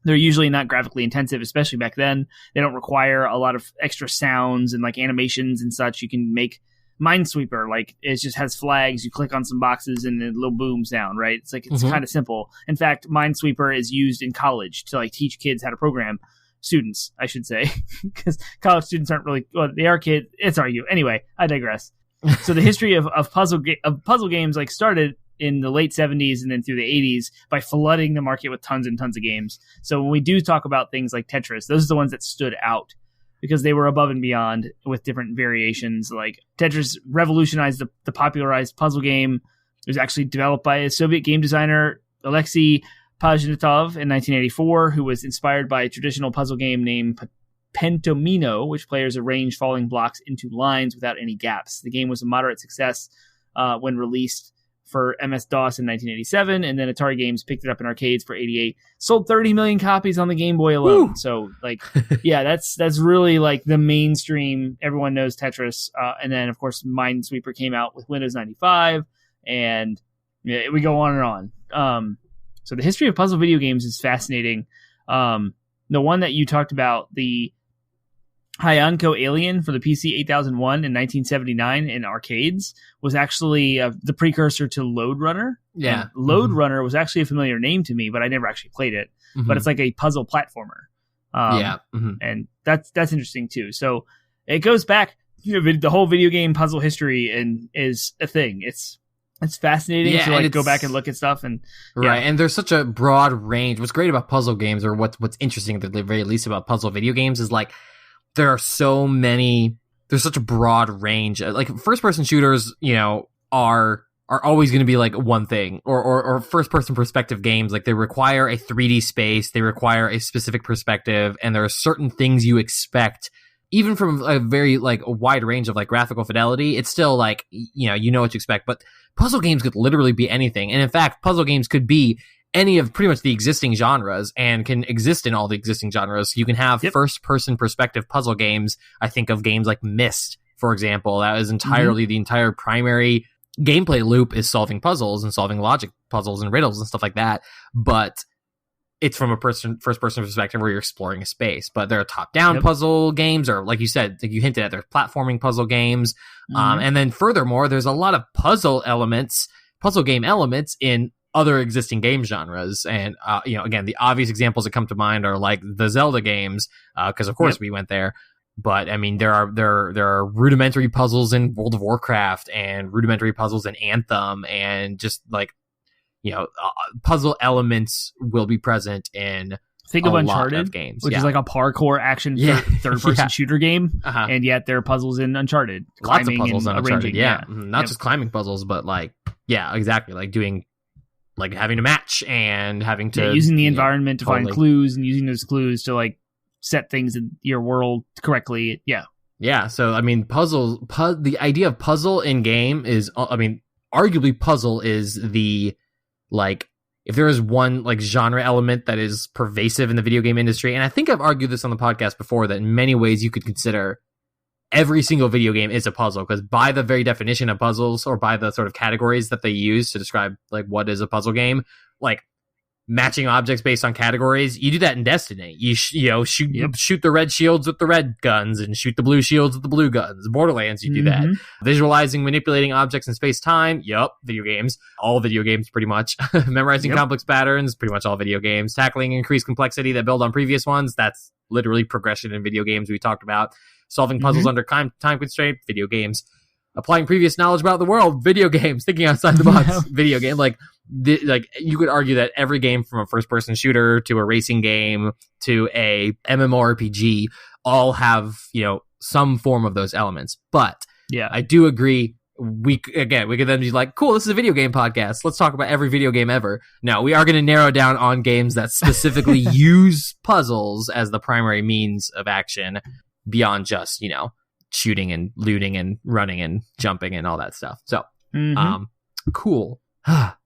They're usually not graphically intensive, especially back then. They don't require a lot of extra sounds and like animations and such. You can make Minesweeper, like it just has flags. You click on some boxes and a little boom sound, right? It's like, it's kind of simple. In fact, Minesweeper is used in college to like teach kids how to program. Students, I should say, because college students aren't really, well, they are kids. It's you. Anyway, I digress. So the history of puzzle games like started in the late 70s and then through the 80s by flooding the market with tons and tons of games. So when we do talk about things like Tetris, those are the ones that stood out because they were above and beyond with different variations. Like Tetris revolutionized the popularized puzzle game. It was actually developed by a Soviet game designer, Alexei Pajnitov, in 1984, who was inspired by a traditional puzzle game named Pentomino, which players arrange falling blocks into lines without any gaps. The game was a moderate success when released for MS-DOS in 1987, and then Atari Games picked it up in arcades for 88. Sold 30 million copies on the Game Boy alone. Woo! So, like, yeah, that's really like the mainstream. Everyone knows Tetris, and then of course Minesweeper came out with Windows 95, and we go on and on. So the history of puzzle video games is fascinating. The one that you talked about, the Hyanko Alien for the PC 8001 in 1979 in arcades, was actually the precursor to Lode Runner. Yeah. And Lode Runner was actually a familiar name to me, but I never actually played it. But it's like a puzzle platformer. And that's interesting too. So it goes back, the whole video game puzzle history and is a thing. It's fascinating to like go back and look at stuff and right. And there's such a broad range. What's great about puzzle games, or what's interesting at the very least about puzzle video games, is like there are so many. There's such a broad range. Like first person shooters, are always going to be like one thing, or first person perspective games. Like they require a 3D space, they require a specific perspective, and there are certain things you expect. Even from a very like a wide range of like graphical fidelity, it's still like, you know what to expect. But puzzle games could literally be anything. And in fact, puzzle games could be any of pretty much the existing genres and can exist in all the existing genres. You can have first person perspective puzzle games. I think of games like Myst, for example. That is entirely the entire primary gameplay loop is solving puzzles and solving logic puzzles and riddles and stuff like that. But it's from a first person perspective where you're exploring a space. But there are top-down puzzle games, or like you said, like you hinted at, there's platforming puzzle games. And then furthermore, there's a lot of puzzle game elements in other existing game genres. And, again, the obvious examples that come to mind are like the Zelda games, because of course we went there. But I mean, there are rudimentary puzzles in World of Warcraft and rudimentary puzzles in Anthem, and just like, puzzle elements will be present in Think of a Uncharted, lot of games, which is like a parkour action third-person shooter game, and yet there are puzzles in Uncharted. Lots of puzzles in Uncharted, yeah. Not just climbing puzzles, but like, exactly, like doing, like having to match and having to using the environment to find clues and using those clues to like set things in your world correctly. Yeah. So I mean, the idea of puzzle in game is, I mean, arguably puzzle is the, like, if there is one like genre element that is pervasive in the video game industry, and I think I've argued this on the podcast before, that in many ways you could consider every single video game is a puzzle, because by the very definition of puzzles, or by the sort of categories that they use to describe like what is a puzzle game, like matching objects based on categories, you do that in Destiny. You shoot the red shields with the red guns and shoot the blue shields with the blue guns. Borderlands, you do that. Visualizing, manipulating objects in space-time, video games. All video games, pretty much. Memorizing complex patterns, pretty much all video games. Tackling increased complexity that build on previous ones, that's literally progression in video games we talked about. Solving puzzles under time constraint, video games. Applying previous knowledge about the world, video games. Thinking outside the box, video game. Like you could argue that every game, from a first-person shooter to a racing game to a MMORPG, all have some form of those elements. But I do agree. We could then be like, cool, this is a video game podcast. Let's talk about every video game ever. No, we are going to narrow down on games that specifically use puzzles as the primary means of action, beyond just shooting and looting and running and jumping and all that stuff. So, cool.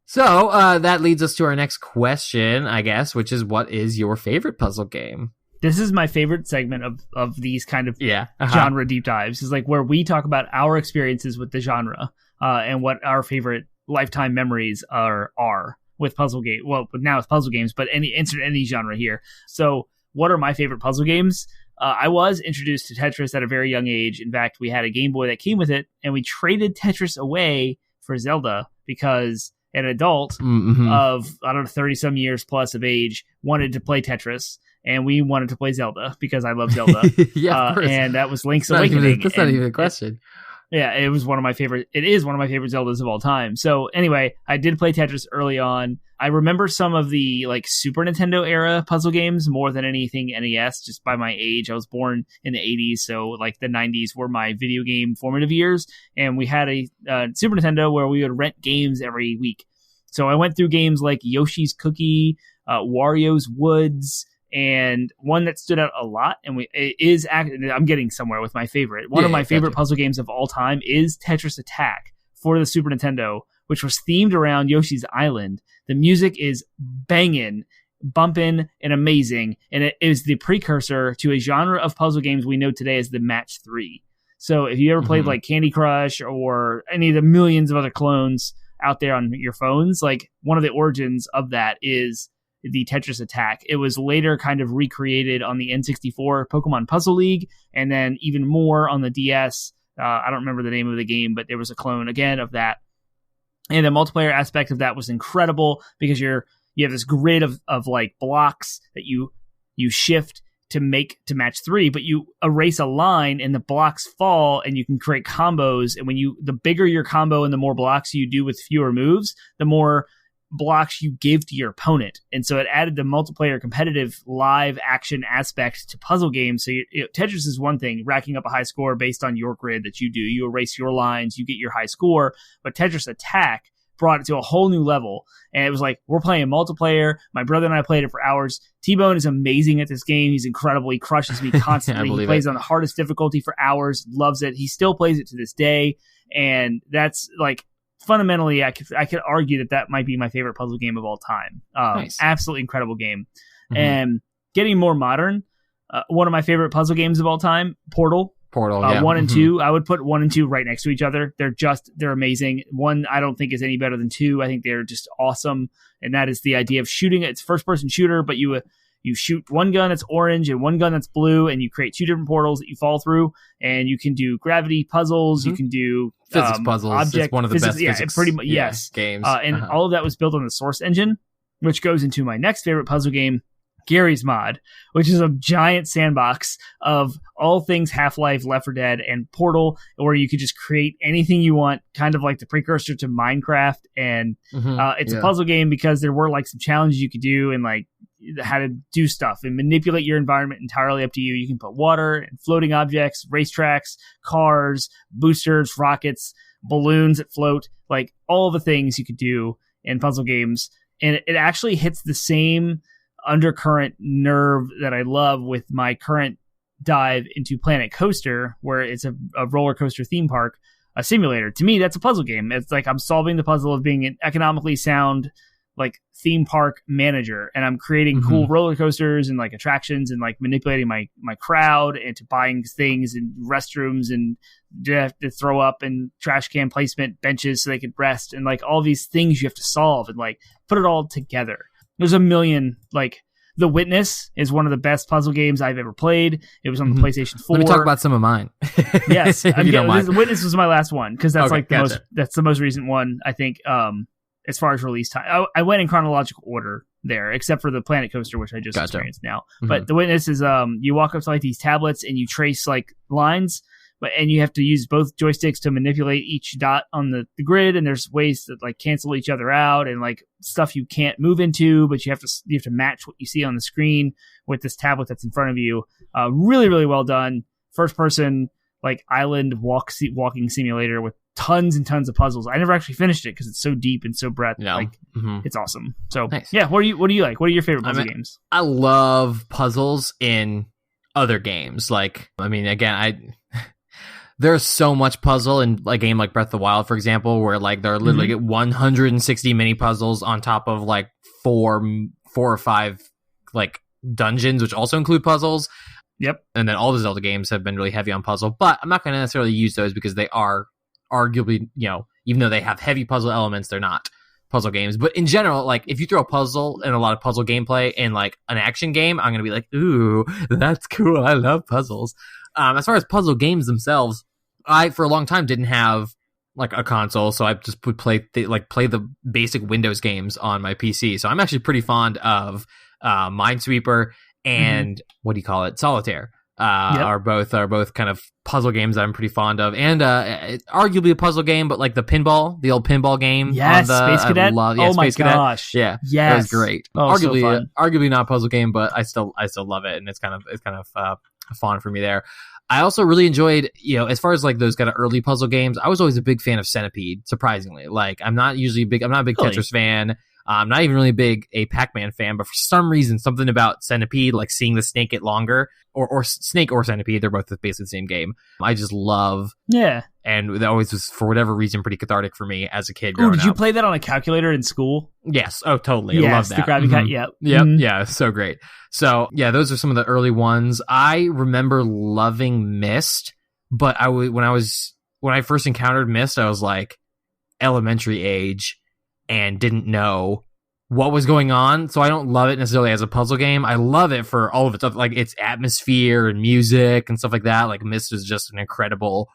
So, that leads us to our next question, I guess, which is, what is your favorite puzzle game? This is my favorite segment of these kind of genre deep dives, is like where we talk about our experiences with the genre, and what our favorite lifetime memories are with puzzle game. Well, now it's puzzle games, but insert any genre here. So, what are my favorite puzzle games? I was introduced to Tetris at a very young age. In fact, we had a Game Boy that came with it, and we traded Tetris away for Zelda because an adult of, 30-some years plus of age wanted to play Tetris, and we wanted to play Zelda because I love Zelda. Of course. And that was Link's Awakening. That's not even a question. It is one of my favorite Zeldas of all time. So anyway, I did play Tetris early on. I remember some of the like Super Nintendo era puzzle games more than anything NES, just by my age. I was born in the 80s, so like the 90s were my video game formative years. And we had a Super Nintendo where we would rent games every week. So I went through games like Yoshi's Cookie, Wario's Woods, and one that stood out a lot, and I'm getting somewhere with my favorite. One of my favorite puzzle games of all time is Tetris Attack for the Super Nintendo, which was themed around Yoshi's Island. The music is banging, bumping, and amazing, and it is the precursor to a genre of puzzle games we know today as the Match 3. So if you ever played like Candy Crush or any of the millions of other clones out there on your phones, like one of the origins of that is the Tetris Attack. It was later kind of recreated on the N64 Pokemon Puzzle League, and then even more on the DS. I don't remember the name of the game, but there was a clone again of that. And the multiplayer aspect of that was incredible because you have this grid of like blocks that you shift to match 3, but you erase a line and the blocks fall and you can create combos. And the bigger your combo and the more blocks you do with fewer moves, the more blocks you give to your opponent. And so it added the multiplayer competitive live action aspect to puzzle games. So Tetris is one thing, racking up a high score based on your grid that you do. You erase your lines, you get your high score. But Tetris Attack brought it to a whole new level. And it was like, we're playing multiplayer. My brother and I played it for hours. T-Bone is amazing at this game. He's incredible. He crushes me constantly. He plays on the hardest difficulty for hours, loves it. He still plays it to this day. And that's like, fundamentally, I could argue that might be my favorite puzzle game of all time. Nice. Absolutely incredible game. And getting more modern, one of my favorite puzzle games of all time, Portal. 1 and 2. I would put 1 and 2 right next to each other. They're amazing. 1 I don't think is any better than 2. I think they're just awesome. And that is the idea of shooting. It's first person shooter, but you shoot one gun that's orange and one gun that's blue, and you create 2 different portals that you fall through, and you can do gravity puzzles. You can do physics puzzles. It's one of the best physics pretty much, yes. Games. And all of that was built on the Source engine, which goes into my next favorite puzzle game, Gary's Mod, which is a giant sandbox of all things Half-Life, Left 4 Dead, and Portal, where you could just create anything you want, kind of like the precursor to Minecraft. And it's a puzzle game because there were like some challenges you could do and like how to do stuff and manipulate your environment entirely up to you. You can put water and floating objects, racetracks, cars, boosters, rockets, balloons that float, like all the things you could do in puzzle games. And it actually hits the same undercurrent nerve that I love with my current dive into Planet Coaster, where it's a roller coaster theme park, a simulator. To me, that's a puzzle game. It's like I'm solving the puzzle of being an economically sound like theme park manager, and I'm creating cool roller coasters and like attractions and like manipulating my crowd into buying things and restrooms and you have to throw up and trash can placement benches so they could rest and like all these things you have to solve and like put it all together. There's a million, like The Witness is one of the best puzzle games I've ever played. It was on the PlayStation 4. Let me talk about some of mine. Yes. If you don't mind. The Witness was my last one because that's gotcha. That's the most recent one, I think, as far as release time. I went in chronological order there, except for the Planet Coaster, which I just experienced now. But The Witness is you walk up to like these tablets and you trace like lines, and you have to use both joysticks to manipulate each dot on the grid, and there's ways that like cancel each other out and like stuff you can't move into, but you have to match what you see on the screen with this tablet that's in front of you. Really, really well done. First person like island walking simulator with tons and tons of puzzles. I never actually finished it because it's so deep and so breadth. No. Like it's awesome. So nice. Yeah, what do you like? What are your favorite puzzle games? I love puzzles in other games. Like, I mean, again, there's so much puzzle in a game like Breath of the Wild, for example, where like there are literally 160 mini puzzles on top of like four or five like dungeons, which also include puzzles. Yep. And then all the Zelda games have been really heavy on puzzle, but I'm not going to necessarily use those because they are arguably, even though they have heavy puzzle elements, they're not puzzle games. But in general, like if you throw a puzzle and a lot of puzzle gameplay in like an action game, I'm going to be like, ooh, that's cool. I love puzzles. As far as puzzle games themselves, I, for a long time, didn't have like a console, so I just would play the basic Windows games on my PC. So I'm actually pretty fond of Minesweeper and what do you call it? Solitaire. Are both kind of puzzle games that I'm pretty fond of, and arguably a puzzle game, but like the old pinball game. Yes, Space Cadet. Space Cadet. Gosh, yeah, yes, that was great. Oh, arguably not a puzzle game, but I still love it, and it's kind of fun for me there. I also really enjoyed, as far as like those kind of early puzzle games, I was always a big fan of Centipede, surprisingly. Like, I'm not a big Tetris fan. I'm not even really a Pac-Man fan, but for some reason, something about Centipede, like seeing the snake get longer, or Snake or Centipede, they're both basically the same game. I just love. Yeah. And that always was, for whatever reason, pretty cathartic for me as a kid growing up. Did you play that on a calculator in school? Yes. Oh, totally. Yes, I love that. The Krabby Cat, yep. Yep. Yeah, so great. So, yeah, those are some of the early ones. I remember loving Myst, but when I first encountered Myst, I was like elementary age and didn't know what was going on, so I don't love it necessarily as a puzzle game. I love it for all of its stuff, like its atmosphere and music and stuff like that. Like Myst is just an incredible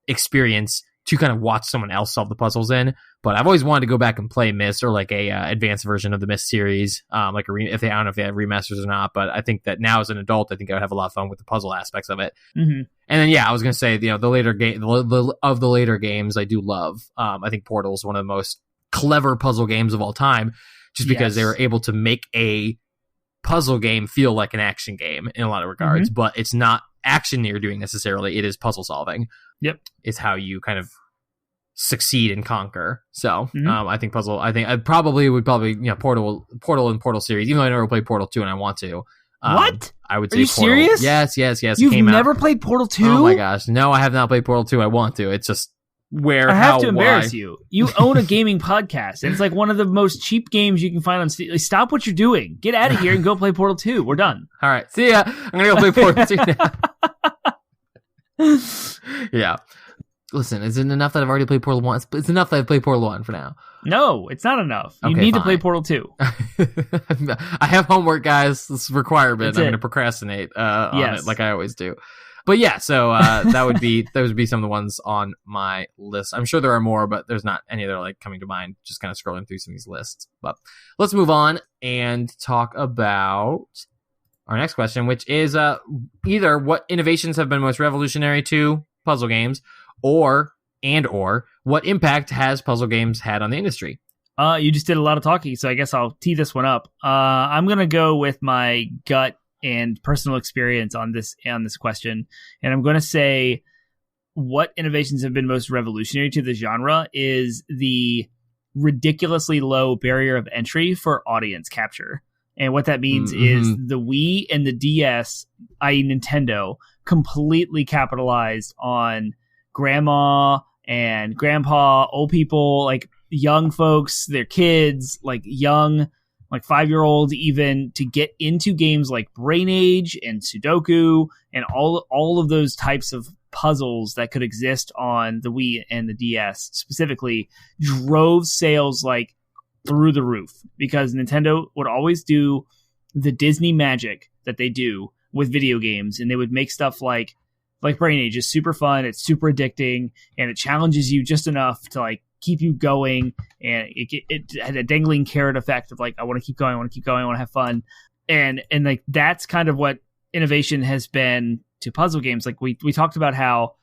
experience to kind of watch someone else solve the puzzles in. But I've always wanted to go back and play Myst, or like a advanced version of the Myst series, like I don't know if they have remasters or not. But I think that now as an adult, I think I would have a lot of fun with the puzzle aspects of it. And then I was gonna say the later the later games I do love. I think Portal is one of the most clever puzzle games of all time. Just because they were able to make a puzzle game feel like an action game in a lot of regards, but it's not action you're doing necessarily. It is puzzle solving. Yep, is how you kind of succeed and conquer. So I think I probably would Portal and Portal series. Even though I never played Portal 2 and I want to. What? I would say. Are you Portal. serious? Yes. You've never played Portal 2? Oh my gosh, no, I have not played Portal 2. I want to. It's just. I have to embarrass you. You own a gaming podcast, and it's like one of the most cheap games you can find on Steam. Like, stop what you're doing. Get out of here and go play Portal 2. We're done. All right. See ya. I'm going to go play Portal 2 now. Yeah. Listen, is it enough that I've already played Portal 1? It's enough that I've played Portal 1 for now. No, it's not enough. You need to play Portal 2. I have homework, guys. This is a requirement. I'm going to procrastinate on it like I always do. But yeah, so those would be some of the ones on my list. I'm sure there are more, but there's not any that are like coming to mind. Just kind of scrolling through some of these lists. But let's move on and talk about our next question, which is either what innovations have been most revolutionary to puzzle games, or what impact has puzzle games had on the industry? You just did a lot of talking, so I guess I'll tee this one up. I'm gonna go with my gut and personal experience on this question, and I'm gonna say what innovations have been most revolutionary to the genre is the ridiculously low barrier of entry for audience capture. And what that means is the Wii and the DS, i.e. Nintendo, completely capitalized on grandma and grandpa, old people, like young folks, their kids, like young, like 5-year-olds even, to get into games like Brain Age and Sudoku and all of those types of puzzles that could exist on the Wii and the DS specifically, drove sales like through the roof, because Nintendo would always do the Disney magic that they do with video games, and they would make stuff like Brain Age is super fun, it's super addicting, and it challenges you just enough to like keep you going, and it had a dangling carrot effect of like, I want to keep going, I want to have fun, and like that's kind of what innovation has been to puzzle games. Like we talked about how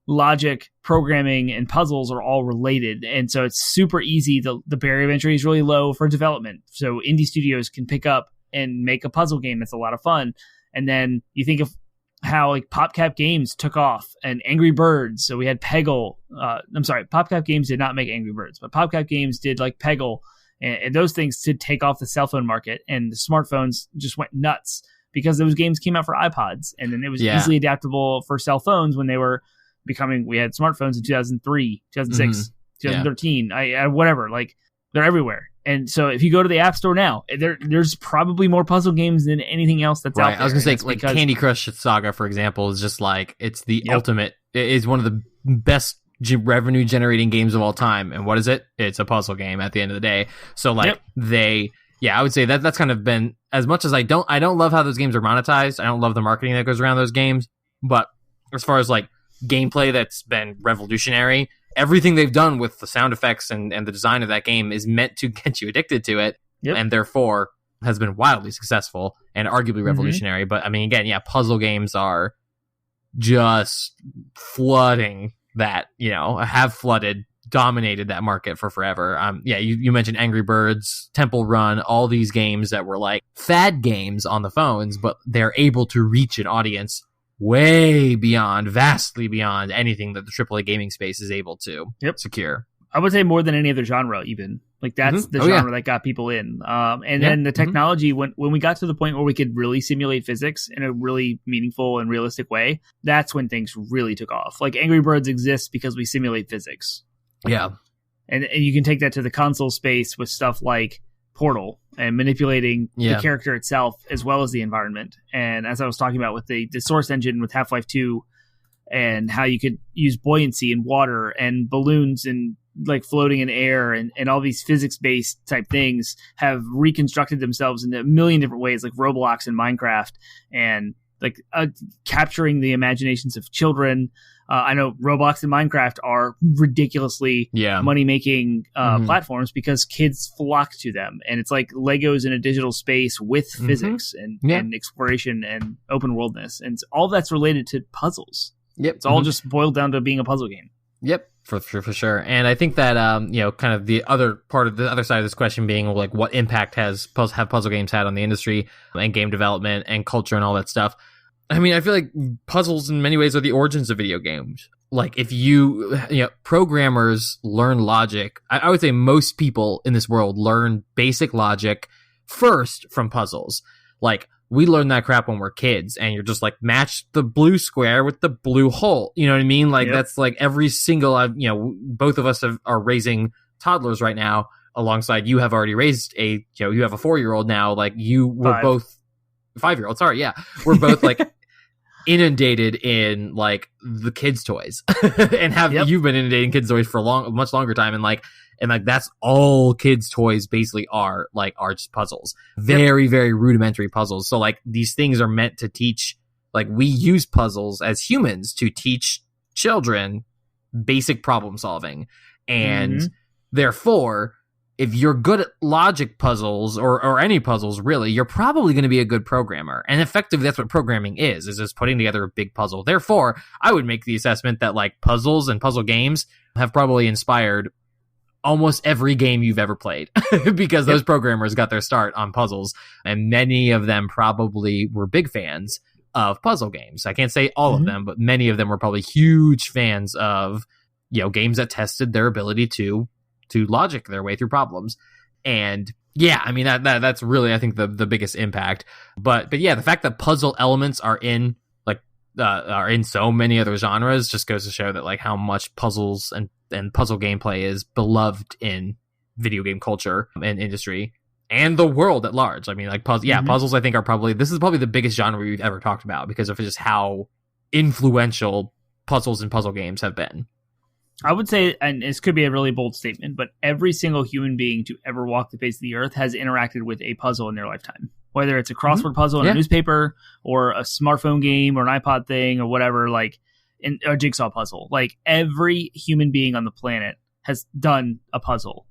logic, programming, and puzzles are all related, and so it's super easy. The barrier of entry is really low for development, so indie studios can pick up and make a puzzle game that's a lot of fun. And then you think of how like PopCap Games took off, and Angry Birds. So we had Peggle. I'm sorry, PopCap Games did not make Angry Birds, but PopCap Games did like Peggle, and those things did take off the cell phone market, and the smartphones just went nuts because those games came out for iPods, and then it was easily adaptable for cell phones when they were becoming. We had smartphones in 2003, 2006, 2013, whatever. Like they're everywhere. And so if you go to the App Store now, there's probably more puzzle games than anything else that's out there. I was going to say, like Candy Crush Saga, for example, is just like, it's the ultimate. It is one of the best revenue generating games of all time. And what is it? It's a puzzle game at the end of the day. So like I would say that's kind of been, as much as I don't love how those games are monetized. I don't love the marketing that goes around those games. But as far as like gameplay that's been revolutionary, everything they've done with the sound effects and the design of that game is meant to get you addicted to it, and therefore has been wildly successful and arguably revolutionary. But I mean, again, puzzle games are just flooding that, have dominated that market for forever. You mentioned Angry Birds, Temple Run, all these games that were like fad games on the phones, but they're able to reach an audience vastly beyond anything that the AAA gaming space is able to secure. I would say more than any other genre, even. Like that's the genre that got people in. Then the technology, when we got to the point where we could really simulate physics in a really meaningful and realistic way, that's when things really took off. Like Angry Birds exists because we simulate physics. Yeah. And you can take that to the console space with stuff like Portal and manipulating the character itself as well as the environment. And as I was talking about with the Source engine with Half-Life 2, and how you could use buoyancy and water and balloons and like floating in air and all these physics-based type things have reconstructed themselves in a million different ways, like Roblox and Minecraft, and like capturing the imaginations of children. I know Roblox and Minecraft are ridiculously money-making platforms because kids flock to them. And it's like Legos in a digital space with physics and exploration and open worldness. And all that's related to puzzles. Yep. It's all just boiled down to being a puzzle game. Yep, for sure. And I think that, kind of the other part of the other side of this question being like, what impact have puzzle games had on the industry and game development and culture and all that stuff? I mean, I feel like puzzles in many ways are the origins of video games. Like if programmers learn logic, I would say most people in this world learn basic logic first from puzzles. Like we learn that crap when we're kids, and you're just like, match the blue square with the blue hole. You know what I mean? Like that's like every single, both of us are raising toddlers right now alongside you have already raised you have a 4-year-old now. Like you were both 5-year-old. Sorry. Yeah. We're both like inundated in like the kids' toys and you've been inundating kids' toys for a much longer time. And like that's all kids' toys basically are just puzzles, very, very rudimentary puzzles. So like these things are meant to teach, like we use puzzles as humans to teach children basic problem solving. And therefore if you're good at logic puzzles or any puzzles, really, you're probably going to be a good programmer. And effectively, that's what programming is just putting together a big puzzle. Therefore, I would make the assessment that like puzzles and puzzle games have probably inspired almost every game you've ever played because those programmers got their start on puzzles. And many of them probably were big fans of puzzle games. I can't say all of them, but many of them were probably huge fans of, games that tested their ability to logic their way through problems. And yeah, I mean, that's really, I think, the biggest impact. But yeah, the fact that puzzle elements are in so many other genres just goes to show that like how much puzzles and puzzle gameplay is beloved in video game culture and industry and the world at large. I mean, like puzzles I think this is probably the biggest genre we've ever talked about because of just how influential puzzles and puzzle games have been. I would say, and this could be a really bold statement, but every single human being to ever walk the face of the earth has interacted with a puzzle in their lifetime. Whether it's a crossword puzzle in a newspaper or a smartphone game or an iPod thing or whatever, like a jigsaw puzzle. Like every human being on the planet has done a puzzle.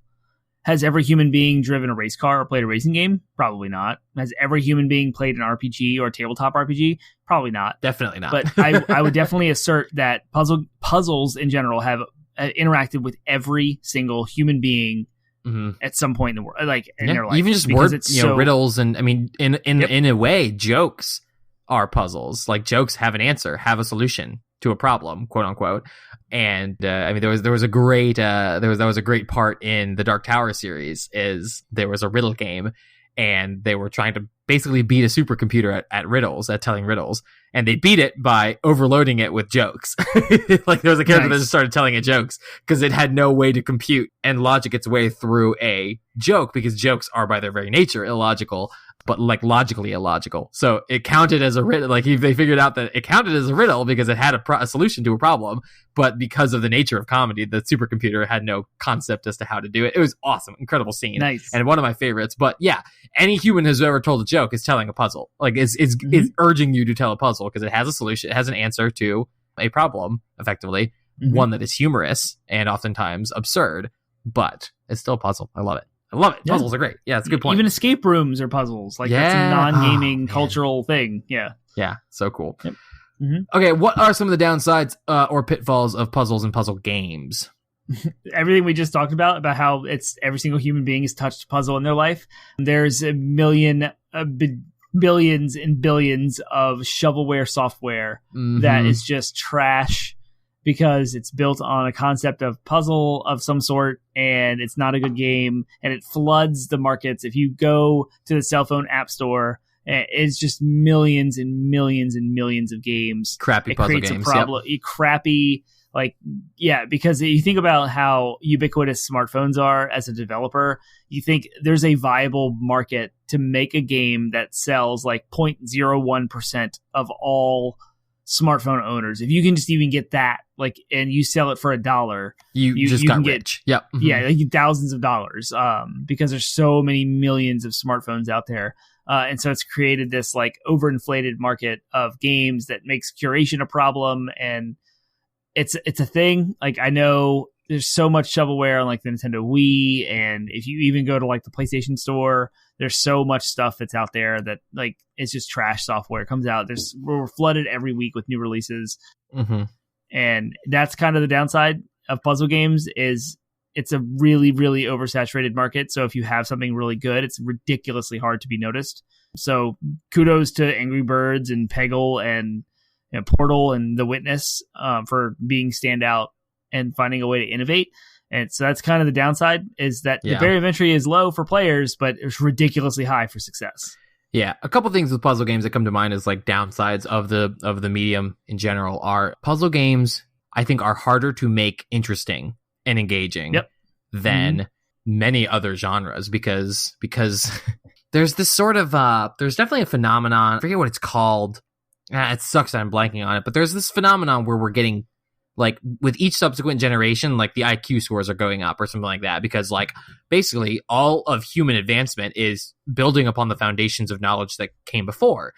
Has every human being driven a race car or played a racing game? Probably not. Has every human being played an RPG or a tabletop RPG? Probably not. Definitely not. But I would definitely assert that puzzles in general have interacted with every single human being at some point in the world, like in their life. Even just words, riddles, and I mean, in a way, jokes are puzzles. Like jokes have an answer, have a solution to a problem, quote unquote. And I mean, there was a great part in the Dark Tower series. Is there was a riddle game, and they were trying to basically beat a supercomputer at riddles, at telling riddles, and they beat it by overloading it with jokes. Like there was a character that just started telling it jokes because it had no way to compute and logic its way through a joke, because jokes are by their very nature illogical, but like logically illogical. So it counted as a riddle. Like they figured out that it counted as a riddle because it had a solution to a problem, but because of the nature of comedy, the supercomputer had no concept as to how to do it. It was awesome, incredible scene, and one of my favorites. But yeah, any human who's ever told a joke is telling a puzzle. Like it's urging you to tell a puzzle because it has a solution, it has an answer to a problem, effectively, one that is humorous and oftentimes absurd, but it's still a puzzle. I love it. Yeah. Puzzles are great. Yeah, it's a good point. Even escape rooms are puzzles. Like that's a non-gaming cultural thing. Yeah. Yeah, so cool. Yep. Okay, what are some of the downsides or pitfalls of puzzles and puzzle games? Everything we just talked about how it's every single human being has touched a puzzle in their life. There's billions and billions of shovelware software that is just trash because it's built on a concept of puzzle of some sort, and it's not a good game, and it floods the markets. If you go to the cell phone app store, it's just millions and millions and millions of games. Crappy puzzle games. It creates a problem. Crappy, because you think about how ubiquitous smartphones are as a developer, you think there's a viable market to make a game that sells like 0.01% of all smartphone owners. If you can just even get that, and you sell it for $1, you just got rich. Yep. Yeah, thousands of dollars, because there's so many millions of smartphones out there. And so it's created this overinflated market of games that makes curation a problem, and it's a thing. I know there's so much shovelware on the Nintendo Wii, and if you even go to the PlayStation Store, there's so much stuff that's out there that it's just trash software. It comes out. We're flooded every week with new releases, and that's kind of the downside of puzzle games. Is it's a really, really oversaturated market. So if you have something really good, it's ridiculously hard to be noticed. So kudos to Angry Birds and Peggle and Portal and The Witness for being standout and finding a way to innovate. And so that's kind of the downside, is that the barrier of entry is low for players, but it's ridiculously high for success. Yeah, a couple things with puzzle games that come to mind as downsides of the medium in general are puzzle games, I think, are harder to make interesting and engaging than many other genres because there's this sort of there's definitely a phenomenon, I forget what it's called. It sucks that I'm blanking on it, but there's this phenomenon where we're getting with each subsequent generation, the IQ scores are going up or something like that, because basically all of human advancement is building upon the foundations of knowledge that came before.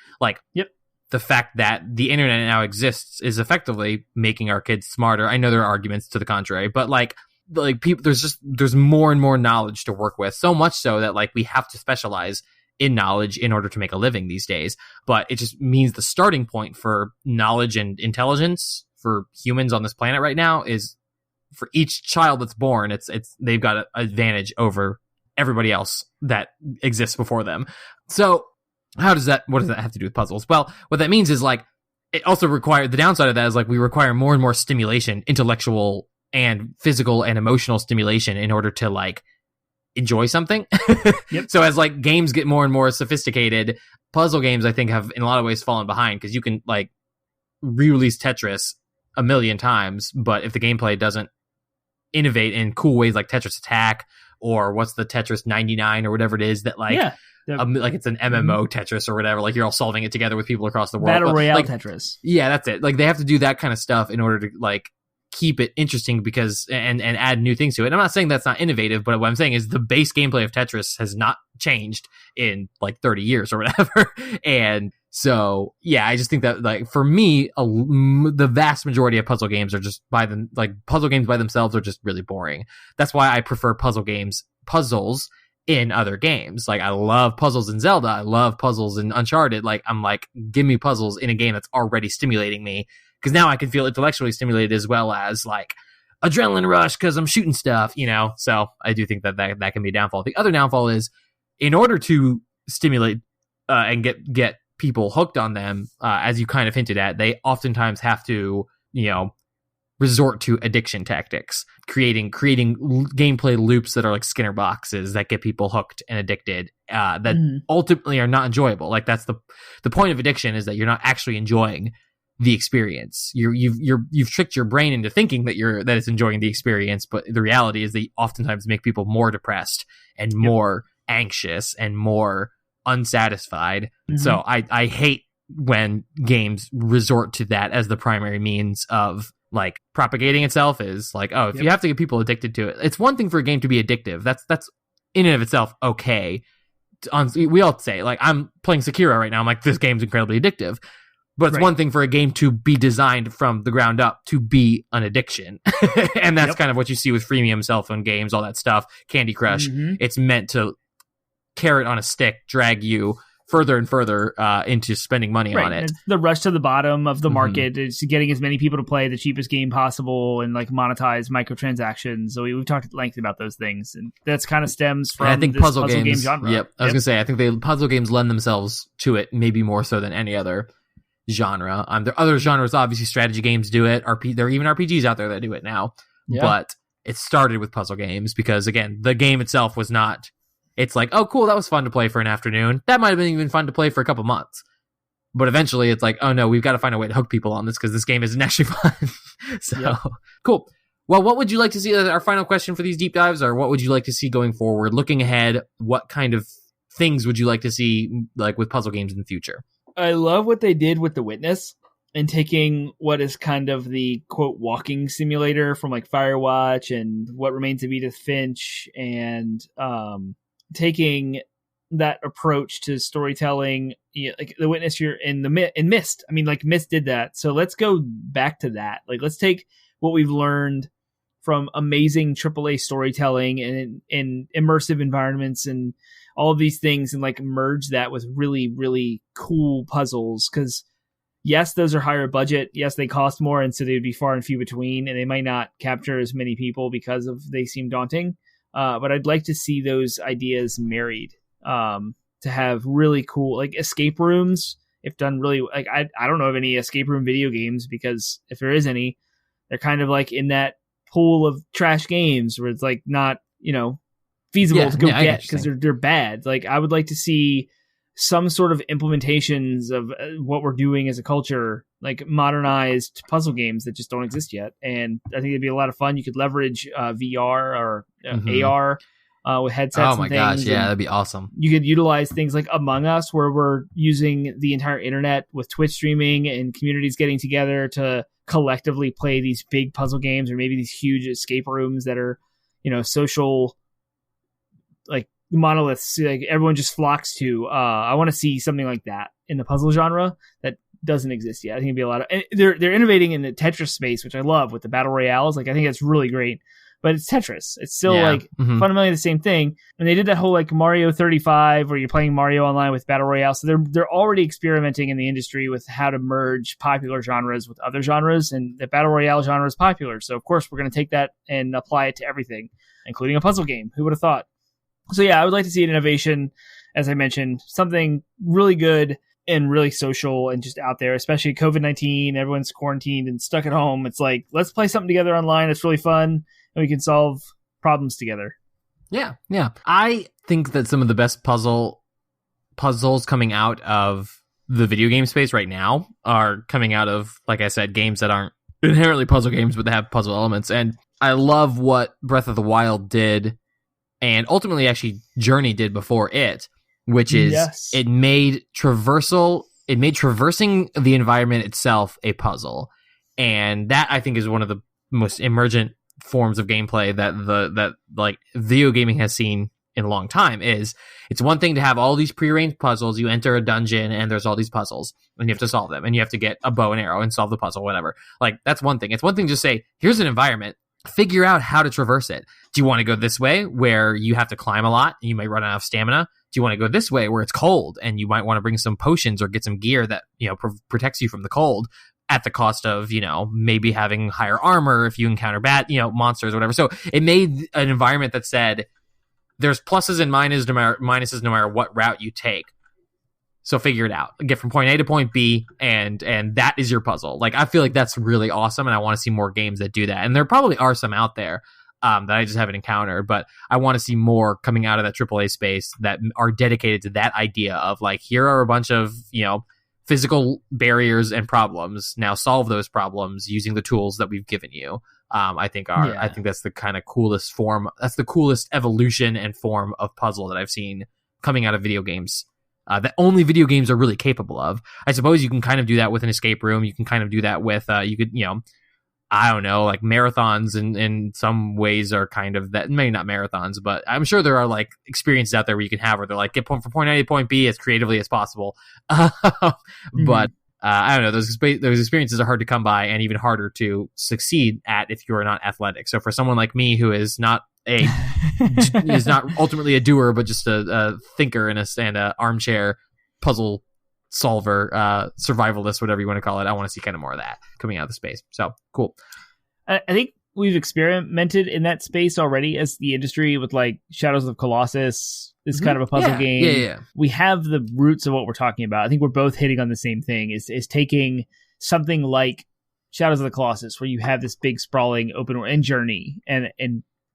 The fact that the internet now exists is effectively making our kids smarter. I know there are arguments to the contrary, but like people, there's more and more knowledge to work with, so much so that like we have to specialize in knowledge in order to make a living these days. But it just means the starting point for knowledge and intelligence for humans on this planet right now is, for each child that's born, it's they've got an advantage over everybody else that exists before them. So what does that have to do with puzzles? Well, what that means is like, it also the downside of that is like we require more and more stimulation, intellectual and physical and emotional stimulation, in order to like enjoy something. Yep. So as like games get more and more sophisticated, puzzle games I think have in a lot of ways fallen behind, because you can like re-release Tetris a million times, but if the gameplay doesn't innovate in cool ways like Tetris Attack, or what's the Tetris 99 or whatever it is that like like it's an MMO Tetris or whatever, like you're all solving it together with people across the world. Battle Royale like, Tetris. Yeah, that's it. Like they have to do that kind of stuff in order to like keep it interesting, because and add new things to it. I'm not saying that's not innovative, but what I'm saying is the base gameplay of Tetris has not changed in like 30 years or whatever. And so yeah, I just think that like for me, the vast majority of puzzle games are just puzzle games by themselves are just really boring. That's why I prefer puzzles in other games. Like I love puzzles in Zelda, I love puzzles in Uncharted. Like I'm like, give me puzzles in a game that's already stimulating me, because now I can feel intellectually stimulated as well as like adrenaline rush because I'm shooting stuff, you know. So I do think that can be a downfall. The other downfall is, in order to stimulate and get people hooked on them, as you kind of hinted at, they oftentimes have to, you know, resort to addiction tactics, creating gameplay loops that are like Skinner boxes that get people hooked and addicted, that ultimately are not enjoyable. Like that's the point of addiction, is that you're not actually enjoying the experience. You've tricked your brain into thinking that it's enjoying the experience, but the reality is they oftentimes make people more depressed and more anxious and more unsatisfied. So I hate when games resort to that as the primary means of like propagating itself, is like, oh, if you have to get people addicted to it. It's one thing for a game to be addictive. That's in and of itself okay. We all say, like, I'm playing Sekiro right now, I'm like, this game's incredibly addictive. But it's one thing for a game to be designed from the ground up to be an addiction. And that's kind of what you see with freemium cell phone games, all that stuff. Candy Crush. It's meant to carrot on a stick, drag you further and further into spending money on it. It's the rush to the bottom of the market. It's getting as many people to play the cheapest game possible and like monetize microtransactions. So we've talked at length about those things, and that's kind of stems from I think this puzzle game genre. Yep, I was gonna say, I think the puzzle games lend themselves to it maybe more so than any other genre. There are other genres, obviously strategy games do it. There are even RPGs out there that do it now. But it started with puzzle games because, again, the game itself was not. It's like, oh, cool, that was fun to play for an afternoon. That might have been even fun to play for a couple months. But eventually it's like, oh no, we've got to find a way to hook people on this because this game isn't actually fun. So, cool. Well, what would you like to see as our final question for these deep dives, or what would you like to see going forward? Looking ahead, what kind of things would you like to see like with puzzle games in the future? I love what they did with The Witness and taking what is kind of the quote walking simulator from like Firewatch and What Remains of Edith Finch, and taking that approach to storytelling, like The Witness, you're in Myst. I mean, like Myst did that. So let's go back to that. Like, let's take what we've learned from amazing AAA storytelling and in immersive environments and all of these things, and like merge that with really, really cool puzzles. Because yes, those are higher budget. Yes, they cost more, and so they would be far and few between, and they might not capture as many people because they seem daunting. But I'd like to see those ideas married, to have really cool like escape rooms. If done really, like I don't know of any escape room video games, because if there is any, they're kind of like in that pool of trash games where it's like not, feasible to go get because they're bad. Like I would like to see some sort of implementations of what we're doing as a culture, like modernized puzzle games that just don't exist yet. And I think it'd be a lot of fun. You could leverage VR or AR with headsets. Oh my gosh, yeah, that'd be awesome. You could utilize things like Among Us, where we're using the entire internet with Twitch streaming and communities getting together to collectively play these big puzzle games, or maybe these huge escape rooms that are, social, like monoliths, like everyone just flocks to. I want to see something like that in the puzzle genre that doesn't exist yet. I think it'd be a lot of, and they're innovating in the Tetris space, which I love with the battle royales. Like I think that's really great, but it's Tetris. It's still fundamentally the same thing. And they did that whole like Mario 35 where you're playing Mario online with Battle Royale. So they're already experimenting in the industry with how to merge popular genres with other genres, and the Battle Royale genre is popular. So of course we're going to take that and apply it to everything, including a puzzle game. Who would have thought? So yeah, I would like to see an innovation, as I mentioned, something really good and really social and just out there, especially COVID-19. Everyone's quarantined and stuck at home. It's like, let's play something together online. It's really fun and we can solve problems together. Yeah. I think that some of the best puzzles coming out of the video game space right now are coming out of, like I said, games that aren't inherently puzzle games, but they have puzzle elements. And I love what Breath of the Wild did, and ultimately actually Journey did before it, which is it made traversing the environment itself a puzzle. And that, I think, is one of the most emergent forms of gameplay that like video gaming has seen in a long time. Is it's one thing to have all these prearranged puzzles. You enter a dungeon and there's all these puzzles and you have to solve them, and you have to get a bow and arrow and solve the puzzle, whatever. Like, that's one thing. It's one thing to say, here's an environment, figure out how to traverse it. Do you want to go this way where you have to climb a lot and you might run out of stamina? Do you want to go this way where it's cold and you might want to bring some potions or get some gear that, you know, protects you from the cold at the cost of, you know, maybe having higher armor if you encounter bad, you know, monsters or whatever. So it made an environment that said there's pluses and minuses no matter what route you take. So figure it out. Get from point A to point B, and that is your puzzle. Like, I feel like that's really awesome, and I want to see more games that do that. And there probably are some out there that I just haven't encountered, but I want to see more coming out of that AAA space that are dedicated to that idea of, like, here are a bunch of, you know, physical barriers and problems. Now solve those problems using the tools that we've given you. I think that's the kind of coolest form. That's the coolest evolution and form of puzzle that I've seen coming out of video games. That only video games are really capable of. I suppose you can kind of do that with an escape room. You can kind of do that with, you could, you know, I don't know, like marathons in some ways are kind of that. Maybe not marathons, but I'm sure there are like experiences out there where you can have where they're like, get from point A to point B as creatively as possible. But I don't know, those experiences are hard to come by and even harder to succeed at if you're not athletic. So for someone like me who is not is not ultimately a doer, but just a thinker and a armchair puzzle solver, survivalist, whatever you want to call it, I want to see kind of more of that coming out of the space. So cool. I think we've experimented in that space already as the industry with like Shadows of Colossus is kind of a puzzle game. Yeah. We have the roots of what we're talking about. I think we're both hitting on the same thing, is taking something like Shadows of the Colossus, where you have this big sprawling open world and Journey, and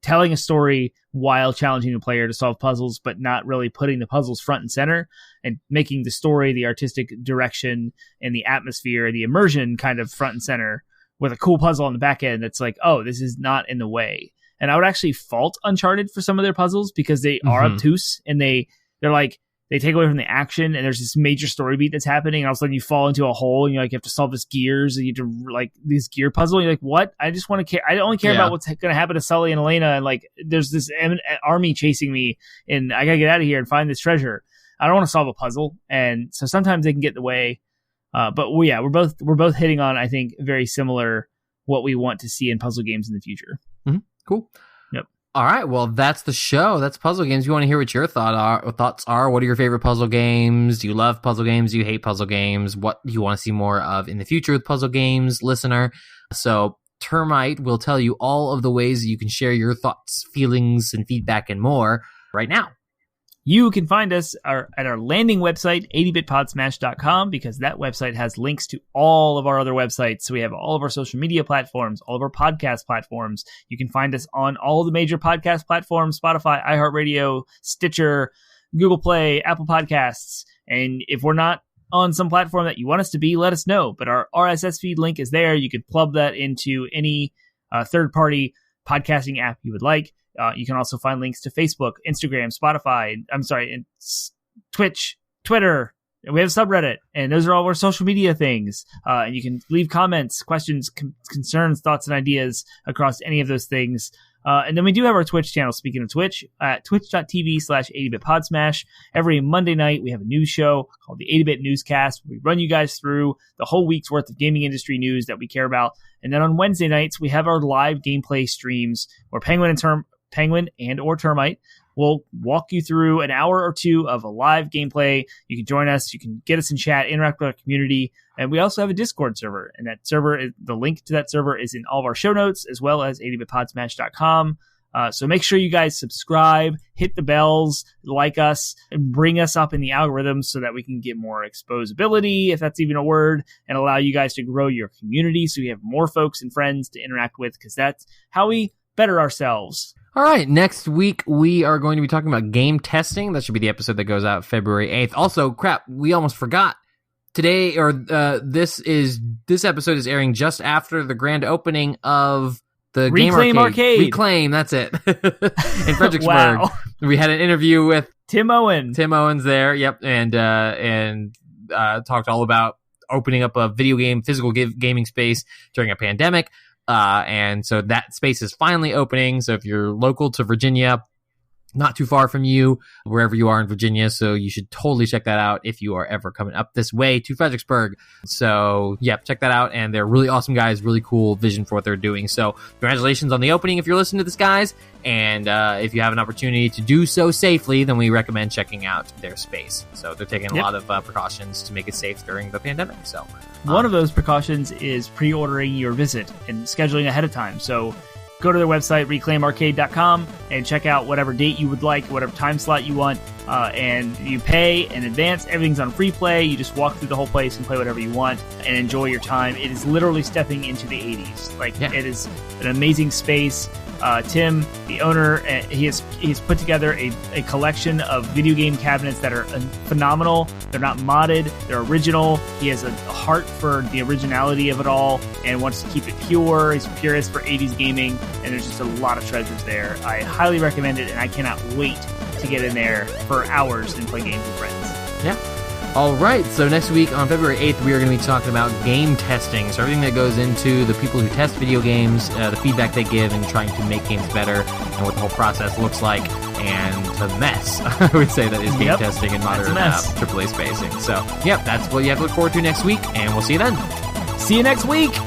telling a story while challenging the player to solve puzzles, but not really putting the puzzles front and center, and making the story, the artistic direction, and the atmosphere, the immersion kind of front and center, with a cool puzzle on the back end that's like, oh, this is not in the way. And I would actually fault Uncharted for some of their puzzles because they are obtuse, and they're like, they take away from the action, and there's this major story beat that's happening, and all of a sudden you fall into a hole, and you're like, you have to solve this gears, and you have to, like, this gear puzzle, and you're like, what? I just want to care. I only care about what's going to happen to Sully and Elena, and like, there's this army chasing me, and I got to get out of here and find this treasure. I don't want to solve a puzzle, and so sometimes they can get in the way. But we're both hitting on, I think, very similar what we want to see in puzzle games in the future. Cool. Yep. All right. Well, that's the show. That's puzzle games. We want to hear what your thoughts are. What are your favorite puzzle games? Do you love puzzle games? Do you hate puzzle games? What do you want to see more of in the future with puzzle games, listener? So Termite will tell you all of the ways that you can share your thoughts, feelings, and feedback and more right now. You can find us at our landing website, 80bitpodsmash.com, because that website has links to all of our other websites. So we have all of our social media platforms, all of our podcast platforms. You can find us on all the major podcast platforms, Spotify, iHeartRadio, Stitcher, Google Play, Apple Podcasts. And if we're not on some platform that you want us to be, let us know. But our RSS feed link is there. You could plug that into any third-party podcasting app you would like. You can also find links to Facebook, Instagram, Spotify, and Twitch, Twitter. We have a subreddit, and those are all our social media things. And you can leave comments, questions, concerns, thoughts, and ideas across any of those things. And then we do have our Twitch channel. Speaking of Twitch, at twitch.tv/80bitpodsmash. Every Monday night, we have a news show called the 80-Bit Newscast. We run you guys through the whole week's worth of gaming industry news that we care about. And then on Wednesday nights, we have our live gameplay streams where Penguin and or Termite will walk you through an hour or two of a live gameplay. You can join us. You can get us in chat, interact with our community. And we also have a Discord server. And that server, the link to that server is in all of our show notes, as well as 80bitpodsmash.com. So make sure you guys subscribe, hit the bells, like us, and bring us up in the algorithm so that we can get more exposability, if that's even a word, and allow you guys to grow your community so we have more folks and friends to interact with, because that's how we better ourselves. All right, next week we are going to be talking about game testing. That should be the episode that goes out February 8th. Also, crap, we almost forgot. Today, or this episode is airing just after the grand opening of the Reclaim Arcade. Reclaim, that's it. In Fredericksburg. Wow. We had an interview with Tim Owen. Tim Owens there, yep, and talked all about opening up a video game, physical gaming space during a pandemic. And so that space is finally opening. So if you're local to Virginia, not too far from you, wherever you are in Virginia. So you should totally check that out if you are ever coming up this way to Fredericksburg. So yeah, check that out. And they're really awesome guys, really cool vision for what they're doing. So congratulations on the opening if you're listening to this, guys. And if you have an opportunity to do so safely, then we recommend checking out their space. So they're taking a lot of precautions to make it safe during the pandemic. So one of those precautions is pre-ordering your visit and scheduling ahead of time. So go to their website, reclaimarcade.com, and check out whatever date you would like, whatever time slot you want, and you pay in advance. Everything's on free play. You just walk through the whole place and play whatever you want and enjoy your time. It is literally stepping into the 80s. It is an amazing space. Tim, the owner, he's put together a collection of video game cabinets that are phenomenal. They're not modded. They're original. He has a heart for the originality of it all and wants to keep it pure. He's a purist for 80s gaming, and there's just a lot of treasures there. I highly recommend it, and I cannot wait to get in there for hours and play games with friends. Yeah. All right, so next week on February 8th, we are going to be talking about game testing. So everything that goes into the people who test video games, the feedback they give in trying to make games better, and what the whole process looks like, and the mess, I would say, that is game testing in modern AAA spacing. So, that's what you have to look forward to next week, and we'll see you then. See you next week!